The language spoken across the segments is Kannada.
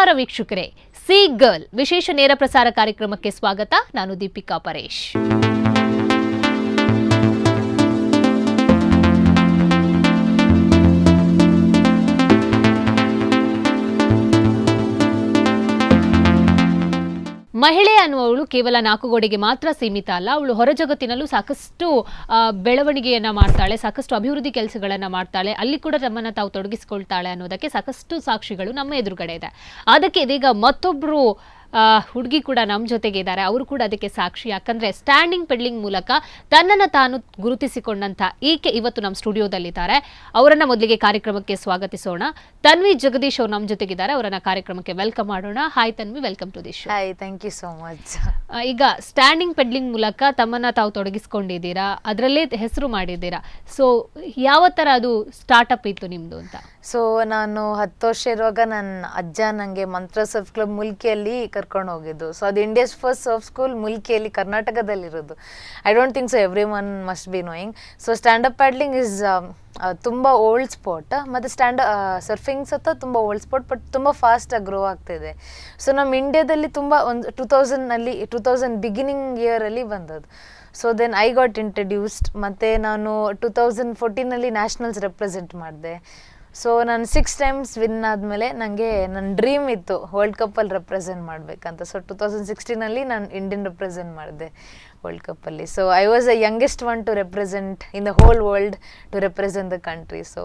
ನಮಸ್ಕಾರ ವೀಕ್ಷಕರೇ, ಸಿ ಗರ್ಲ್ ವಿಶೇಷ ನೇರ ಪ್ರಸಾರ ಕಾರ್ಯಕ್ರಮಕ್ಕೆ ಸ್ವಾಗತ. ನಾನು ದೀಪಿಕಾ ಪರೇಶ್. ಮಹಿಳೆ ಅನ್ನುವವಳು ಕೇವಲ 4 ಗೋಡೆಗೆ ಮಾತ್ರ ಸೀಮಿತ ಅಲ್ಲ. ಅವಳು ಹೊರ ಜಗತ್ತಿನಲ್ಲೂ ಸಾಕಷ್ಟು ಬೆಳವಣಿಗೆಯನ್ನ ಮಾಡ್ತಾಳೆ, ಸಾಕಷ್ಟು ಅಭಿವೃದ್ಧಿ ಕೆಲಸಗಳನ್ನ ಮಾಡ್ತಾಳೆ, ಅಲ್ಲಿ ಕೂಡ ತಮ್ಮನ್ನ ತಾವು ತೊಡಗಿಸಿಕೊಳ್ತಾಳೆ ಅನ್ನೋದಕ್ಕೆ ಸಾಕಷ್ಟು ಸಾಕ್ಷಿಗಳು ನಮ್ಮ ಎದುರುಗಡೆ ಇದೆ. ಅದಕ್ಕೆ ಇದೀಗ ಮತ್ತೊಬ್ರು ಹುಡುಗಿ ಕೂಡ ನಮ್ಮ ಜೊತೆಗೆ ಇದ್ದಾರೆ. ಅವರು ಕೂಡ ಅದಕ್ಕೆ ಸಾಕ್ಷಿ. ಯಾಕಂದ್ರೆ ಸ್ಟ್ಯಾಂಡಿಂಗ್ ಪೆಡ್ಲಿಂಗ್ ಮೂಲಕ ತನ್ನನ್ನು ತಾನು ಗುರುತಿಸಿಕೊಂಡಂತ ಈಕೆ ಇವತ್ತು ನಮ್ಮ ಸ್ಟುಡಿಯೋದಲ್ಲಿದ್ದಾರೆ. ಅವರನ್ನ ಮೊದಲಿಗೆ ಕಾರ್ಯಕ್ರಮಕ್ಕೆ ಸ್ವಾಗತಿಸೋಣ. ತನ್ವಿ ಜಗದೀಶ್ ಅವರು ನಮ್ಮ ಜೊತೆಗಿದ್ದಾರೆ. ಅವರನ್ನ ಕಾರ್ಯಕ್ರಮಕ್ಕೆ ವೆಲ್ಕಮ್ ಮಾಡೋಣ. Hi Tanvi, welcome to the show. Hi, thank you so much. ಈಗ ಸ್ಟ್ಯಾಂಡಿಂಗ್ ಪೆಡ್ಲಿಂಗ್ ಮೂಲಕ ತಮ್ಮನ್ನ ತಾವು ತೊಡಗಿಸ್ಕೊಂಡಿದ್ದೀರಾ, ಅದರಲ್ಲೇ ಹೆಸರು ಮಾಡಿದ್ದೀರಾ. ಸೊ ಯಾವ ತರ ಅದು ಸ್ಟಾರ್ಟ್ಅಪ್ ಇತ್ತು ನಿಮ್ದು ಅಂತ? ಸೊ ನಾನು 10 ವರ್ಷ ಇರುವಾಗ ನನ್ನ ಅಜ್ಜ ನನಗೆ ಮಂತ್ರ ಸರ್ಫ್ ಕ್ಲಬ್ ಮುಲ್ಕಿಯಲ್ಲಿ ಕರ್ಕೊಂಡು ಹೋಗಿದ್ದು. ಸೊ ಅದು ಇಂಡಿಯಾಸ್ ಫಸ್ಟ್ ಸರ್ಫ್ ಸ್ಕೂಲ್ ಮುಲ್ಕಿಯಲ್ಲಿ, ಕರ್ನಾಟಕದಲ್ಲಿರೋದು. I don't think so everyone must be knowing. So stand up paddling is ತುಂಬ ಓಲ್ಡ್ ಸ್ಪೋರ್ಟ್, ಮತ್ತು ಸರ್ಫಿಂಗ್ ಸಹ ತುಂಬ ಓಲ್ಡ್ ಸ್ಪೋರ್ಟ್, ಬಟ್ ತುಂಬ ಫಾಸ್ಟಾಗಿ ಗ್ರೋ ಆಗ್ತಿದೆ. ಸೊ ನಮ್ಮ ಇಂಡಿಯಾದಲ್ಲಿ ತುಂಬ ಒಂದು 2000 ಬಿಗಿನಿಂಗ್ ಇಯರಲ್ಲಿ ಬಂದದ್ದು. So then I got introduced. ಮತ್ತು ನಾನು 2014 ನ್ಯಾಷನಲ್ಸ್ ರೆಪ್ರೆಸೆಂಟ್ ಮಾಡಿದೆ. ಸೊ ನಾನು 6 ಟೈಮ್ಸ್ ವಿನ್ ಆದಮೇಲೆ ನನಗೆ ನನ್ನ ಡ್ರೀಮ್ ಇತ್ತು ವರ್ಲ್ಡ್ ಕಪ್ಪಲ್ಲಿ ರೆಪ್ರೆಸೆಂಟ್ ಮಾಡಬೇಕಂತ. ಸೊ 2016 ನಾನು ಇಂಡಿಯನ್ ರೆಪ್ರೆಸೆಂಟ್ ಮಾಡಿದೆ ವರ್ಲ್ಡ್ ಕಪ್ಪಲ್ಲಿ. So I was the youngest one to represent in the whole world, to represent the country. So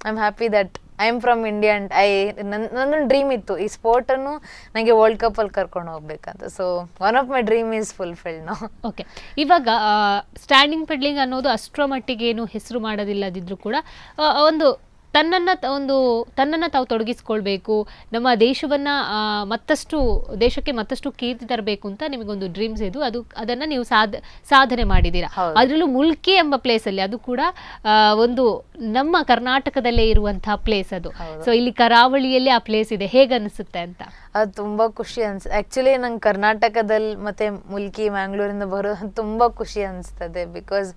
I am happy that I am from India and ನನ್ನೊಂದು ಡ್ರೀಮ್ ಇತ್ತು ಈ ಸ್ಪೋರ್ಟನ್ನು ನನಗೆ ವರ್ಲ್ಡ್ ಕಪ್ಪಲ್ಲಿ ಕರ್ಕೊಂಡು ಹೋಗ್ಬೇಕಂತ. So one of my dream is fulfilled now. Okay, ಇವಾಗ ಸ್ಟ್ಯಾಂಡಿಂಗ್ ಪೆಡ್ಲಿಂಗ್ ಅನ್ನೋದು ಅಷ್ಟರ ಮಟ್ಟಿಗೆ ಏನು ಹೆಸರು ಮಾಡೋದಿಲ್ಲದಿದ್ರು ಕೂಡ ತನ್ನನ್ನು ತಾವು ತೊಡಗಿಸ್ಕೊಳ್ಬೇಕು, ನಮ್ಮ ದೇಶಕ್ಕೆ ಮತ್ತಷ್ಟು ಕೀರ್ತಿ ತರಬೇಕು ಅಂತ ನಿಮಗೊಂದು ಡ್ರೀಮ್ಸ್ ಇದು. ಅದನ್ನ ನೀವು ಸಾಧನೆ ಮಾಡಿದ್ದೀರಾ. ಅದರಲ್ಲೂ ಮುಲ್ಕಿ ಎಂಬ ಪ್ಲೇಸ್ ಅಲ್ಲಿ, ಅದು ಕೂಡ ಒಂದು ನಮ್ಮ ಕರ್ನಾಟಕದಲ್ಲೇ ಇರುವಂತಹ ಪ್ಲೇಸ್ ಅದು. ಸೊ ಇಲ್ಲಿ ಕರಾವಳಿಯಲ್ಲಿ ಆ ಪ್ಲೇಸ್ ಇದೆ, ಹೇಗೆ ಅನಿಸುತ್ತೆ ಅಂತ? ಅದು ತುಂಬ ಖುಷಿ ಆ್ಯಕ್ಚುಲಿ ನಂಗೆ ಕರ್ನಾಟಕದಲ್ಲಿ ಮತ್ತು ಮುಲ್ಕಿ ಮ್ಯಾಂಗ್ಳೂರಿಂದ ಬರೋದು ತುಂಬ ಖುಷಿ ಅನಿಸ್ತದೆ. ಬಿಕಾಸ್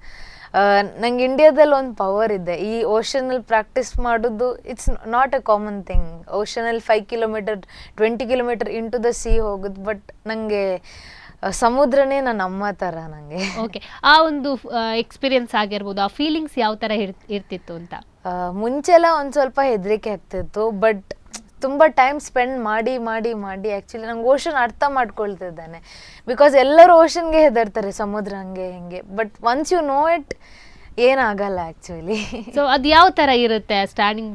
ನಂಗೆ ಇಂಡಿಯಾದಲ್ಲಿ ಒಂದು ಪವರ್ ಇದೆ. ಈ ಓಷನಲ್ಲಿ ಪ್ರಾಕ್ಟೀಸ್ ಮಾಡೋದು it's not a common thing. ಓಷನಲ್ಲಿ 5 kilometre 20 kilometre into the sea ಹೋಗೋದು. ಬಟ್ ನನಗೆ ಸಮುದ್ರನೇ ನನ್ನ ಅಮ್ಮ ಥರ ನನಗೆ. ಓಕೆ, ಆ ಒಂದು ಎಕ್ಸ್ಪೀರಿಯನ್ಸ್ ಆಗಿರ್ಬೋದು, ಆ ಫೀಲಿಂಗ್ಸ್ ಯಾವ ಥರ ಇರ್ತಿತ್ತು ಅಂತ? ಮುಂಚೆಲ್ಲ ಒಂದು ಸ್ವಲ್ಪ ಹೆದರಿಕೆ ಆಗ್ತಿತ್ತು. ಬಟ್ ತುಂಬ ಟೈಮ್ ಸ್ಪೆಂಡ್ ಮಾಡಿ ಆ್ಯಕ್ಚುಲಿ ನಂಗೆ ಓಷನ್ ಅರ್ಥ ಮಾಡ್ಕೊಳ್ತಿದ್ದಾನೆ. ಬಿಕಾಸ್ ಎಲ್ಲರೂ ಓಷನ್ಗೆ ಹೆದರ್ತಾರೆ, ಸಮುದ್ರ ಹಂಗೆ ಹಿಂಗೆ. But once you know it, ಏನಾಗಲ್ಲ ಆ್ಯಕ್ಚುಲಿ. ಸೊ ಅದು ಯಾವ ಥರ ಇರುತ್ತೆ ಸ್ಟ್ಯಾಂಡಿಂಗ್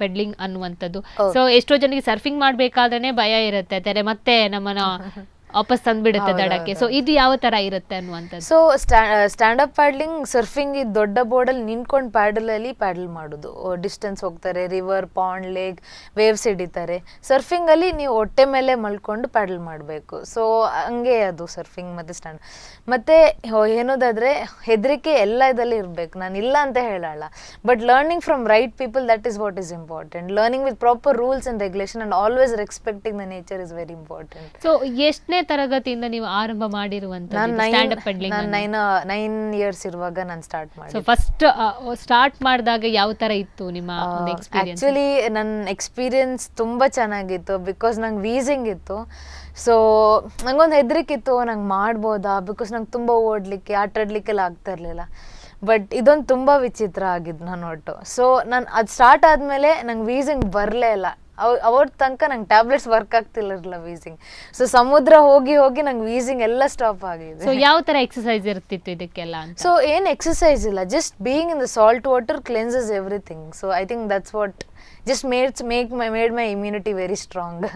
ಪೆಡ್ಲಿಂಗ್ ಅನ್ನುವಂಥದ್ದು? ಸೊ ಎಷ್ಟೋ ಜನಕ್ಕೆ ಸರ್ಫಿಂಗ್ ಮಾಡಬೇಕಾದ್ರೆ ಭಯ ಇರುತ್ತೆ, ಮತ್ತೆ ನಮ್ಮನ್ನ ವಾಪಸ್ ತಂದ್ಬಿಡುತ್ತೆ ದಡಕ್ಕೆ. ಸೊ ಇದು ಯಾವ ತರ ಇರುತ್ತೆ ಅನ್ನುವಂಥದ್ದು? ಸೊ ಸ್ಟ್ಯಾಂಡಪ್ ಪ್ಯಾಡ್ಲಿಂಗ್, ಸರ್ಫಿಂಗ್ ಈ ದೊಡ್ಡ ಬೋರ್ಡಲ್ಲಿ ನಿಂತ್ಕೊಂಡು ಪ್ಯಾಡಲಲ್ಲಿ ಪ್ಯಾಡಲ್ ಮಾಡೋದು. ಡಿಸ್ಟೆನ್ಸ್ ಹೋಗ್ತಾರೆ, ರಿವರ್, ಪಾಂಡ್, ಲೇಕ್, ವೇವ್ಸ್ ಹಿಡಿತಾರೆ. ಸರ್ಫಿಂಗಲ್ಲಿ ನೀವು ಹೊಟ್ಟೆ ಮೇಲೆ ಮಲ್ಕೊಂಡು ಪ್ಯಾಡಲ್ ಮಾಡಬೇಕು. ಸೊ ಹಂಗೆ ಅದು ಸರ್ಫಿಂಗ್ ಮತ್ತು ಸ್ಟ್ಯಾಂಡ್. ಮತ್ತು ಏನೋದಾದರೆ ಹೆದರಿಕೆ ಎಲ್ಲ ಇದರಲ್ಲಿ ಇರಬೇಕು, ನಾನು ಇಲ್ಲ ಅಂತ ಹೇಳಲ್ಲ. But learning from right people, that is what is important. Learning with proper rules and regulation and always respecting the nature is very important. So ಎಷ್ಟನೇ ತರಗತಿಯಿಂದ ನೀವು ಆರಂಭ ಮಾಡಿರುವಂತ? ನಾನು 9 ಇಯರ್ಸ್ ಇರುವಾಗ ನಾನು ಸ್ಟಾರ್ಟ್ ಮಾಡಿದೆ. ಸೊ ಫಸ್ಟ್ ಸ್ಟಾರ್ಟ್ ಮಾಡಿದಾಗ ಯಾವ ತರ ಇತ್ತು ನಿಮ್ಮ ಎಕ್ಸ್ಪೀರಿಯನ್ಸ್? ಆಕ್ಚುಲಿ ನನ್ನ ಎಕ್ಸ್ಪೀರಿಯನ್ಸ್ ತುಂಬ ಚೆನ್ನಾಗಿತ್ತು. ಬಿಕಾಸ್ ನಂಗೆ ವೀಸಿಂಗ್ ಇತ್ತು. ಸೊ ನಂಗೊಂದು ಹೆದರಿಕೆ ಇತ್ತು, ನಂಗೆ ಮಾಡ್ಬೋದಾ, ಬಿಕಾಸ್ ನಂಗೆ ತುಂಬ ಓಡಲಿಕ್ಕೆ ಆಟಾಡ್ಲಿಕ್ಕೆಲ್ಲ ಆಗ್ತಾ ಇರಲಿಲ್ಲ. ಬಟ್ ಇದೊಂದು ತುಂಬ ವಿಚಿತ್ರ ಆಗಿದ್ದು ನಾನು ಒಟ್ಟು. ಸೊ ನಾನು ಅದು ಸ್ಟಾರ್ಟ್ ಆದಮೇಲೆ ನಂಗೆ ವೀಸಿಂಗ್ ಬರಲೇ ಇಲ್ಲ. ಅವ್ರ ತನಕ ನಂಗೆ ಟ್ಯಾಬ್ಲೆಟ್ಸ್ ವರ್ಕ್ ಆಗ್ತಿಲ್ಲ ವೀಸಿಂಗ್. ಸೊ ಸಮುದ್ರ ಹೋಗಿ ನಂಗೆ ವೀಸಿಂಗ್ ಎಲ್ಲ ಸ್ಟಾಪ್ ಆಗಿದೆ. ಸೊ ಯಾವ ತರ ಎಕ್ಸರ್ಸೈಸ್ ಇರ್ತಿತ್ತು ಇದಕ್ಕೆಲ್ಲ? ಸೊ ಏನು ಎಕ್ಸರ್ಸೈಸ್ ಇಲ್ಲ, just being in the salt water cleanses everything. So I think that's what just made my immunity very strong.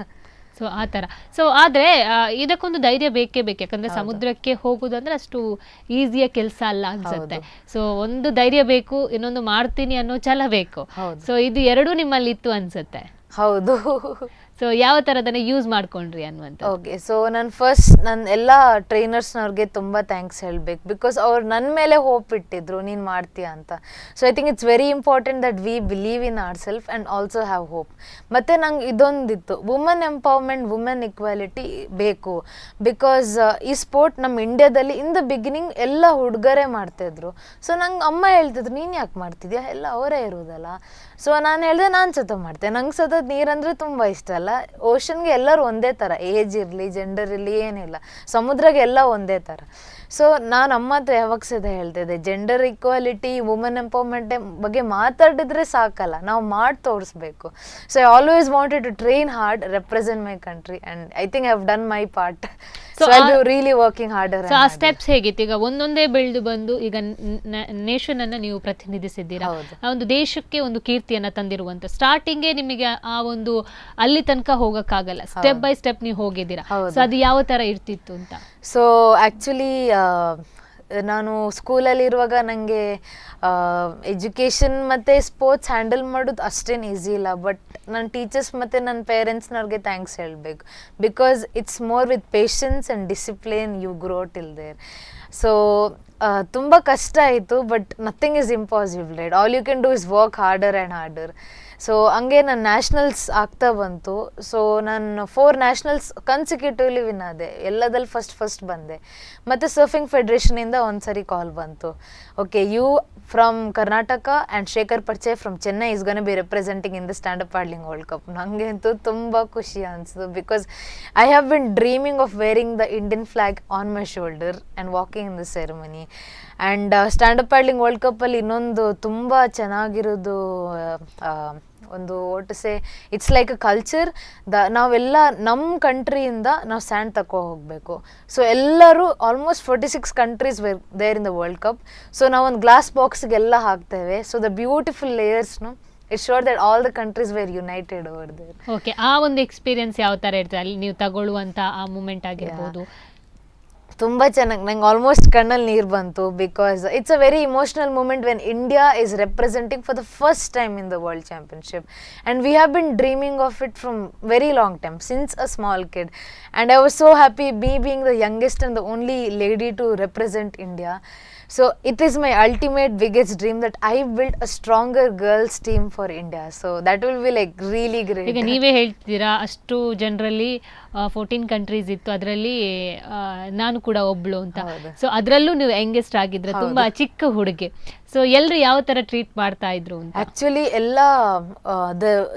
So ಆ ಥರ. ಸೊ ಆದರೆ ಇದಕ್ಕೊಂದು ಧೈರ್ಯ ಬೇಕೇ ಬೇಕು, ಯಾಕಂದರೆ ಸಮುದ್ರಕ್ಕೆ ಹೋಗೋದಂದ್ರೆ ಅಷ್ಟು ಈಸಿಯ ಕೆಲಸ ಅಲ್ಲ ಅನ್ಸುತ್ತೆ. ಸೊ ಒಂದು ಧೈರ್ಯ ಬೇಕು, ಇನ್ನೊಂದು ಮಾಡ್ತೀನಿ ಅನ್ನೋ ಛಲ ಬೇಕು. ಸೊ ಇದು ಎರಡೂ ನಿಮ್ಮಲ್ಲಿ ಇತ್ತು ಅನ್ಸುತ್ತೆ. ಹೌದು. ಸೊ ಯಾವ ಥರದನ್ನ ಯೂಸ್ ಮಾಡ್ಕೊಂಡ್ರಿ ಅನ್ನುವಂಥ? ಓಕೆ, ಸೊ ನನ್ನ ಎಲ್ಲ ಟ್ರೈನರ್ಸ್ನವ್ರಿಗೆ ತುಂಬ ಥ್ಯಾಂಕ್ಸ್ ಹೇಳಬೇಕು. ಬಿಕಾಸ್ ಅವ್ರು ನನ್ನ ಮೇಲೆ ಹೋಪ್ ಇಟ್ಟಿದ್ರು, ನೀನು ಮಾಡ್ತೀಯ ಅಂತ. So I think it's very important that we believe in our self and also have hope. ಮತ್ತು ನಂಗೆ ಇದೊಂದಿತ್ತು, ವುಮೆನ್ ಎಂಪವರ್ಮೆಂಟ್, ವುಮೆನ್ ಇಕ್ವಾಲಿಟಿ ಬೇಕು. ಬಿಕಾಸ್ ಈ ಸ್ಪೋರ್ಟ್ ನಮ್ಮ ಇಂಡಿಯಾದಲ್ಲಿ ಇನ್ ದ ಬಿಗಿನಿಂಗ್ ಎಲ್ಲ ಹುಡುಗರೇ ಮಾಡ್ತಾಯಿದ್ರು. ಸೊ ನಂಗೆ ಅಮ್ಮ ಹೇಳ್ತಿದ್ರು, ನೀನು ಯಾಕೆ ಮಾಡ್ತಿದ್ಯಾ, ಎಲ್ಲ ಅವರೇ ಇರೋದಲ್ಲ. ಸೊ ನಾನು ಹೇಳಿದೆ ನಾನು ಸತ ಮಾಡ್ತೆ, ನಂಗೆ ಸತತ ನೀರಂದರೆ ತುಂಬ ಇಷ್ಟ ಅಲ್ಲ. ಓಷನ್ಗೆ ಎಲ್ಲರೂ ಒಂದೇ ಥರ, ಏಜ್ ಇರಲಿ ಜೆಂಡರ್ ಇರಲಿ ಏನಿಲ್ಲ, ಸಮುದ್ರಗೆ ಎಲ್ಲ ಒಂದೇ ಥರ. ಸೊ ನಾನು ಅಮ್ಮ ಹತ್ರ ಯಾವಾಗ ಸದ ಹೇಳ್ತಿದ್ದೆ, ಜೆಂಡರ್ ಈಕ್ವಾಲಿಟಿ, ವುಮೆನ್ ಎಂಪವರ್ಮೆಂಟ್ ಬಗ್ಗೆ ಮಾತಾಡಿದ್ರೆ ಸಾಕಲ್ಲ, ನಾವು ಮಾಡಿ ತೋರಿಸ್ಬೇಕು. So I always wanted to train hard, represent my country, and I think I have done my part. So I be really working harder. So ಆ ಸ್ಟೆಪ್ಸ್ ಹೇಗಿತ್ತು? ಈಗ ಒಂದೊಂದೇ ಬೆಳೆದು ಬಂದು ಈಗ ನೇಷನ್ ಅನ್ನ ನೀವು ಪ್ರತಿನಿಧಿಸಿದ್ದೀರಾ, ಆ ಒಂದು ದೇಶಕ್ಕೆ ಒಂದು ಕೀರ್ತಿಯನ್ನ ತಂದಿರುವಂತ ಸ್ಟಾರ್ಟಿಂಗೇ ನಿಮಗೆ ಆ ಒಂದು ಅಲ್ಲಿ ತನಕ ಹೋಗಕ್ಕಾಗಲ್ಲ, ಸ್ಟೆಪ್ ಬೈ ಸ್ಟೆಪ್ ನೀವು ಹೋಗಿದ್ದೀರಾ. ಸೊ ಅದು ಯಾವ ತರ ಇರ್ತಿತ್ತು ಅಂತ? ಸೊ ಆ್ಯಕ್ಚುಲಿ ನಾನು ಸ್ಕೂಲಲ್ಲಿರುವಾಗ ನನಗೆ ಎಜುಕೇಷನ್ ಮತ್ತು ಸ್ಪೋರ್ಟ್ಸ್ ಹ್ಯಾಂಡಲ್ ಮಾಡೋದು ಅಷ್ಟೇನು ಈಸಿ ಇಲ್ಲ. ಬಟ್ ನನ್ನ ಟೀಚರ್ಸ್ ಮತ್ತು ನನ್ನ ಪೇರೆಂಟ್ಸ್ನವ್ರಿಗೆ ಥ್ಯಾಂಕ್ಸ್ ಹೇಳಬೇಕು, because it's more with patience and discipline you grow till there. So ತುಂಬ ಕಷ್ಟ ಆಯಿತು, but nothing is impossible, right? All you can do is work harder and harder. So ಹಂಗೆ ನಾನು ನ್ಯಾಷನಲ್ಸ್ ಆಗ್ತಾ ಬಂತು. ಸೊ ನಾನು 4 ನ್ಯಾಷನಲ್ಸ್ ಕನ್ಸಿಕ್ಯೂಟಿವ್ಲಿ ವಿನ್ ಆದೆ, ಎಲ್ಲದಲ್ಲಿ ಫಸ್ಟ್ ಬಂದೆ. ಮತ್ತು ಸರ್ಫಿಂಗ್ ಫೆಡ್ರೇಷನಿಂದ ಒಂದ್ಸರಿ ಕಾಲ್ ಬಂತು, okay you from Karnataka and Shekhar Parche from Chennai is gonna be representing in the stand up paddling world cup. ನನಗೆ ಅಂತೂ ತುಂಬ ಖುಷಿ ಅನಿಸ್ತು, because I have been dreaming of wearing the Indian flag on my shoulder and walking in the ceremony. And stand up paddling world ಕಪ್ಪಲ್ಲಿ ಇನ್ನೊಂದು ತುಂಬ ಚೆನ್ನಾಗಿರೋದು ಒಂದು say it's like a culture. ನಾವೆಲ್ಲ ನಮ್ಮ ಕಂಟ್ರಿಯಿಂದ ನಾವು ಸ್ಟ್ಯಾಂಡ್ ತಗೋ ಹೋಗಬೇಕು. ಸೊ ಎಲ್ಲರೂ almost 46 countries there in the world cup. So ನಾವೊಂದು ಗ್ಲಾಸ್ ಬಾಕ್ಸ್ಗೆಲ್ಲ ಹಾಕ್ತೇವೆ. ಸೊ ದ ಬ್ಯೂಟಿಫುಲ್ ಲೇಯರ್ಸ್ನು it shows that all the countries were united over there. Okay, ಆ ಒಂದು ಎಕ್ಸ್ಪೀರಿಯನ್ಸ್ ಯಾವ ಥರ ಇರ್ತದೆ ಅಲ್ಲಿ ನೀವು ತಗೊಳ್ಳುವಂಥ ಆ ಮೂಮೆಂಟ್ ಆಗಿರ್ಬೋದು? ತುಂಬ ಚೆನ್ನಾಗಿ, ನಂಗೆ ಆಲ್ಮೋಸ್ಟ್ ಕಣ್ಣಲ್ಲಿ ನೀರು ಬಂತು, because it's a very emotional moment when India is representing for the first time in the world championship. And we have been dreaming of it from very long time, since a small kid. And I was so happy being the youngest and the only lady to represent India. So it is my ultimate biggest dream that I build a stronger girls team for India. So that will be like really great. ಈಗ ನೀವೇ ಹೇಳ್ತೀರಾ ಅಷ್ಟು ಜನರಲ್ಲಿ 14 ಕಂಟ್ರೀಸ್ ಇತ್ತು, ಅದರಲ್ಲಿ ನಾನು ಕೂಡ ಒಬ್ಳು ಅಂತ. ಸೊ ಅದರಲ್ಲೂ ನೀವು ಯಂಗೆಸ್ಟ್ ಆಗಿದ್ರೆ, ತುಂಬಾ ಚಿಕ್ಕ ಹುಡುಗಿ. ಸೊ ಎಲ್ಲರೂ ಯಾವ ತರ ಟ್ರೀಟ್ ಮಾಡ್ತಾ ಇದ್ರು ಅಂತ? ಆಕ್ಚುಲಿ ಎಲ್ಲ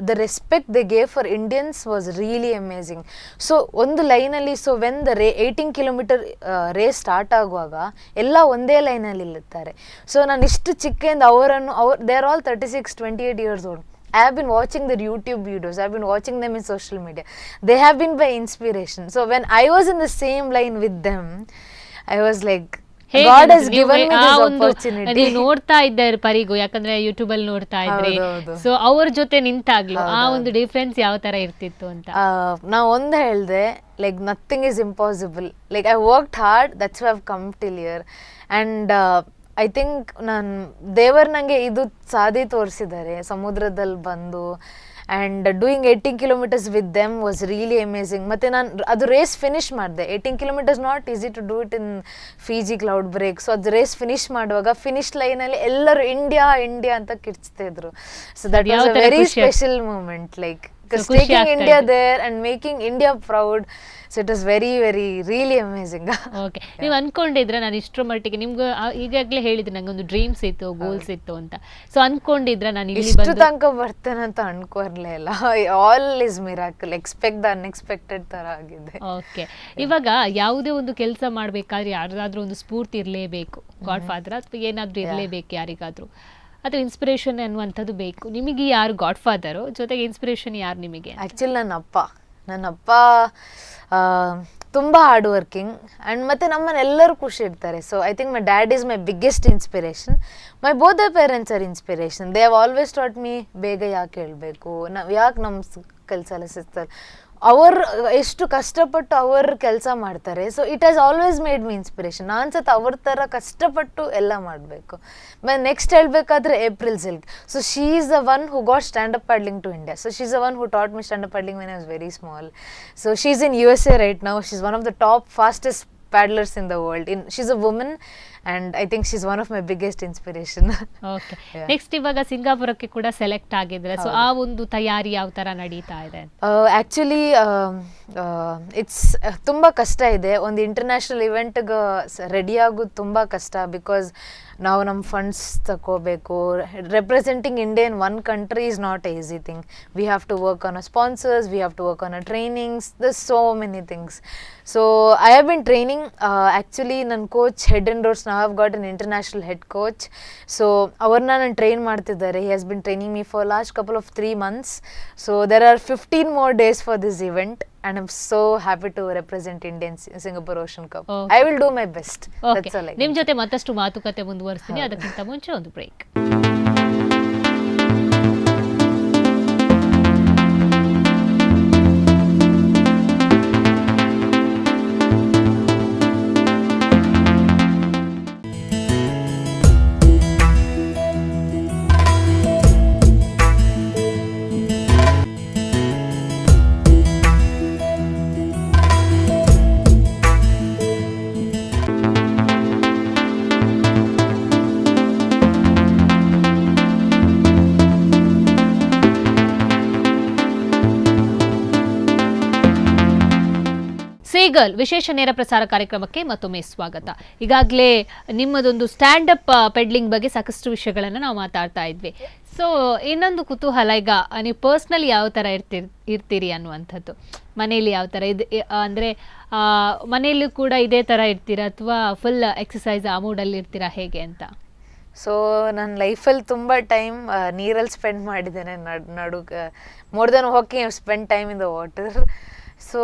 the respect they gave for Indians was really amazing. So ಒಂದು ಲೈನಲ್ಲಿ, so when the 18 kilometre race start ಆಗುವಾಗ ಎಲ್ಲ ಒಂದೇ ಲೈನಲ್ಲಿ ಇರ್ತಾರೆ. ಸೊ ನಾನು ಇಷ್ಟು ಚಿಕ್ಕದಿಂದ they are all 36, 28 years old. I have been watching their YouTube videos. I have been watching them in social media. They have been my inspiration. So when I was in the same line with them, I was like, God has given me this opportunity. ನೀವು ನೋಡ್ತಾ ಇದ್ದಾರೆ ಪರಿಗು, ಯಾಕಂದ್ರೆ ಯೂಟ್ಯೂಬ್ ಅಲ್ಲಿ ನೋಡ್ತಾ ಇದ್ರಿ. ಸೊ ಅವ್ರ ಜೊತೆ ನಿಂತಾಗ್ಲು ಆ ಒಂದು ಡಿಫ್ರೆನ್ಸ್ ಯಾವ ತರ ಇರ್ತಿತ್ತು ಅಂತ? ನಾ ಒಂದು ಹೇಳ್ದೆ, like nothing is impossible. Like I worked hard, that's why I have come till here. And I think ನಾನು ದೇವರು ನನಗೆ ಇದು ಸಾಧಿ ತೋರಿಸಿದ್ದಾರೆ ಸಮುದ್ರದಲ್ಲಿ ಬಂದು. And doing 18 kilometers with them was really amazing. ಮತ್ತು ನಾನು ಅದು ರೇಸ್ ಫಿನಿಷ್ ಮಾಡಿದೆ. 18 kilometers not easy to do it in Fiji Cloudbreak. So ಅದು ರೇಸ್ ಫಿನಿಷ್ ಮಾಡುವಾಗ ಫಿನಿಶ್ ಲೈನಲ್ಲಿ ಎಲ್ಲರೂ ಇಂಡಿಯಾ ಇಂಡಿಯಾ ಅಂತ ಕಿರ್ಚ್ತಿದ್ರು. So that was a very special moment, like taking India there and making India proud. So it was very, very, really amazing. Okay, ನೀವು ಅನ್ಕೊಂಡಿದ್ರೆ ನಾನು ಇಷ್ಟರ ಮಟ್ಟಿಗೆ ನಿಮ್ಗೆ ಈಗಾಗಲೇ ಹೇಳಿದ್ರೆ ನಂಗೆ ಒಂದು ಡ್ರೀಮ್ಸ್ ಇತ್ತು, ಗೋಲ್ಸ್ ಇತ್ತು ಅಂತ. ಸೊ ಅನ್ಕೊಂಡಿದ್ರೆ ನಾನು ಇಲ್ಲಿ ಇಷ್ಟು ತನಕ ಬರ್ತೇನೆ ಅಂತ ಅನ್ಕೊರ್ಲೇ ಇಲ್ಲ. All is miracle, expect the unexpected ತರ ಆಗಿದೆ. ಓಕೆ, ಇವಾಗ ಯಾವುದೇ ಒಂದು ಕೆಲಸ ಮಾಡ್ಬೇಕಾದ್ರೆ ಯಾರಾದ್ರೂ ಒಂದು ಸ್ಫೂರ್ತಿ ಇರಲೇಬೇಕು, ಗಾಡ್ ಫಾದರ್ ಅಥವಾ ಏನಾದ್ರೂ ಇರಲೇಬೇಕು ಯಾರಿಗಾದ್ರೂ, ಅಥವಾ ಇನ್ಸ್ಪಿರೇಷನ್ ಅನ್ನುವಂಥದ್ದು ಬೇಕು. ನಿಮಗೆ ಯಾರು ಗಾಡ್ ಫಾದರು, ಜೊತೆಗೆ ಇನ್ಸ್ಪಿರೇಷನ್ ಯಾರು ನಿಮಗೆ? ಆ್ಯಕ್ಚುಲಿ ನನ್ನ ಅಪ್ಪ ತುಂಬ ಹಾರ್ಡ್ ವರ್ಕಿಂಗ್ ಆ್ಯಂಡ್ ಮತ್ತು ನಮ್ಮನ್ನೆಲ್ಲರೂ ಖುಷಿ ಇಡ್ತಾರೆ. So I think my dad is my biggest inspiration. My both the parents are inspiration. They have always taught me ಬೇಗ ಯಾಕೆ ಹೇಳಬೇಕು, ನಾವು ಯಾಕೆ ನಮ್ಮ ಕೆಲಸ ಎಲ್ಲ ಸಿಗ್ತಾರೆ, ಅವರು ಎಷ್ಟು ಕಷ್ಟಪಟ್ಟು ಅವರು ಕೆಲಸ ಮಾಡ್ತಾರೆ. So it has always made me inspiration. ನಾನು ಸತ ಅವ್ರ ಥರ ಕಷ್ಟಪಟ್ಟು ಎಲ್ಲ ಮಾಡಬೇಕು. ನೆಕ್ಸ್ಟ್ ಹೇಳಬೇಕಾದ್ರೆ April Zilg. So she is the one who got stand up paddling to India. So she is the one who taught me stand up paddling when I was very small. So she is in USA right now. She's one of the top fastest paddlers in the world. She's a woman and I think she is one of my biggest inspiration. Okay, next ಇವಾಗ ಸಿಂಗಾಪುರಕ್ಕೆ ಕೂಡ ಸೆಲೆಕ್ಟ್ ಆಗಿದ್ರೆ, ಸೊ ಆ ಒಂದು ತಯಾರಿ ಯಾವ ತರ ನಡೀತಾ ಇದೆ? ಆ್ಯಕ್ಚುಲಿ ಇಟ್ಸ್ ತುಂಬ ಕಷ್ಟ ಇದೆ. ಒಂದು ಇಂಟರ್ನ್ಯಾಷನಲ್ ಇವೆಂಟ್ಗೆ ರೆಡಿ ಆಗೋದು ತುಂಬ ಕಷ್ಟ. ಬಿಕಾಸ್ ನಾವು ನಮ್ಮ ಫಂಡ್ಸ್ ತಗೋಬೇಕು. Representing India in one country is not easy thing. We have to work on a sponsors, we have to work on a trainings, thus so many things. So I have been training. Actually ನನ್ನ ಕೋಚ್ ಹೆಡ್ ಆ್ಯಂಡ್ ಡೋರ್ಸ್, ನಾವು have got an international head coach. So ಅವ್ರನ್ನ ನಾನು ಟ್ರೈನ್ ಮಾಡ್ತಿದ್ದಾರೆ. He has been training me for last couple of 3 months. So there are 15 more days for this event. And I'm so happy to represent India in Singapore Ocean Cup. Okay. I will do my best. Okay, That's all I ನಿಮ್ can. ಜೊತೆ ಮತ್ತಷ್ಟು ಮಾತುಕತೆ ಮುಂದುವರಿಸ್ತೀನಿ. ಅದಕ್ಕಿಂತ ಮುಂಚೆ ಒಂದು ಬ್ರೇಕ್. ಸೀಗಲ್ ವಿಶೇಷ ನೇರ ಪ್ರಸಾರ ಕಾರ್ಯಕ್ರಮಕ್ಕೆ ಮತ್ತೊಮ್ಮೆ ಸ್ವಾಗತ. ಈಗಾಗಲೇ ನಿಮ್ಮದೊಂದು ಸ್ಟ್ಯಾಂಡ್ ಅಪ್ ಪೆಡ್ಲಿಂಗ್ ಬಗ್ಗೆ ಸಾಕಷ್ಟು ವಿಷಯಗಳನ್ನು ನಾವು ಮಾತಾಡ್ತಾ ಇದ್ವಿ. ಸೊ ಇನ್ನೊಂದು ಕುತೂಹಲ, ಈಗ ನೀವು ಪರ್ಸ್ನಲಿ ಯಾವ ಥರ ಇರ್ತೀರಿ ಅನ್ನುವಂಥದ್ದು, ಮನೆಯಲ್ಲಿ ಯಾವ ಥರ ಅಂದರೆ ಮನೆಯಲ್ಲೂ ಕೂಡ ಇದೇ ಥರ ಇರ್ತೀರಾ ಅಥವಾ ಫುಲ್ ಎಕ್ಸಸೈಸ್ ಆ ಮೂಡಲ್ಲಿ ಇರ್ತೀರಾ, ಹೇಗೆ ಅಂತ? ಸೊ ನನ್ನ ಲೈಫಲ್ಲಿ ತುಂಬ ಟೈಮ್ ನೀರಲ್ಲಿ ಸ್ಪೆಂಡ್ ಮಾಡಿದ್ದೇನೆ. More than walking, spend time in the water. So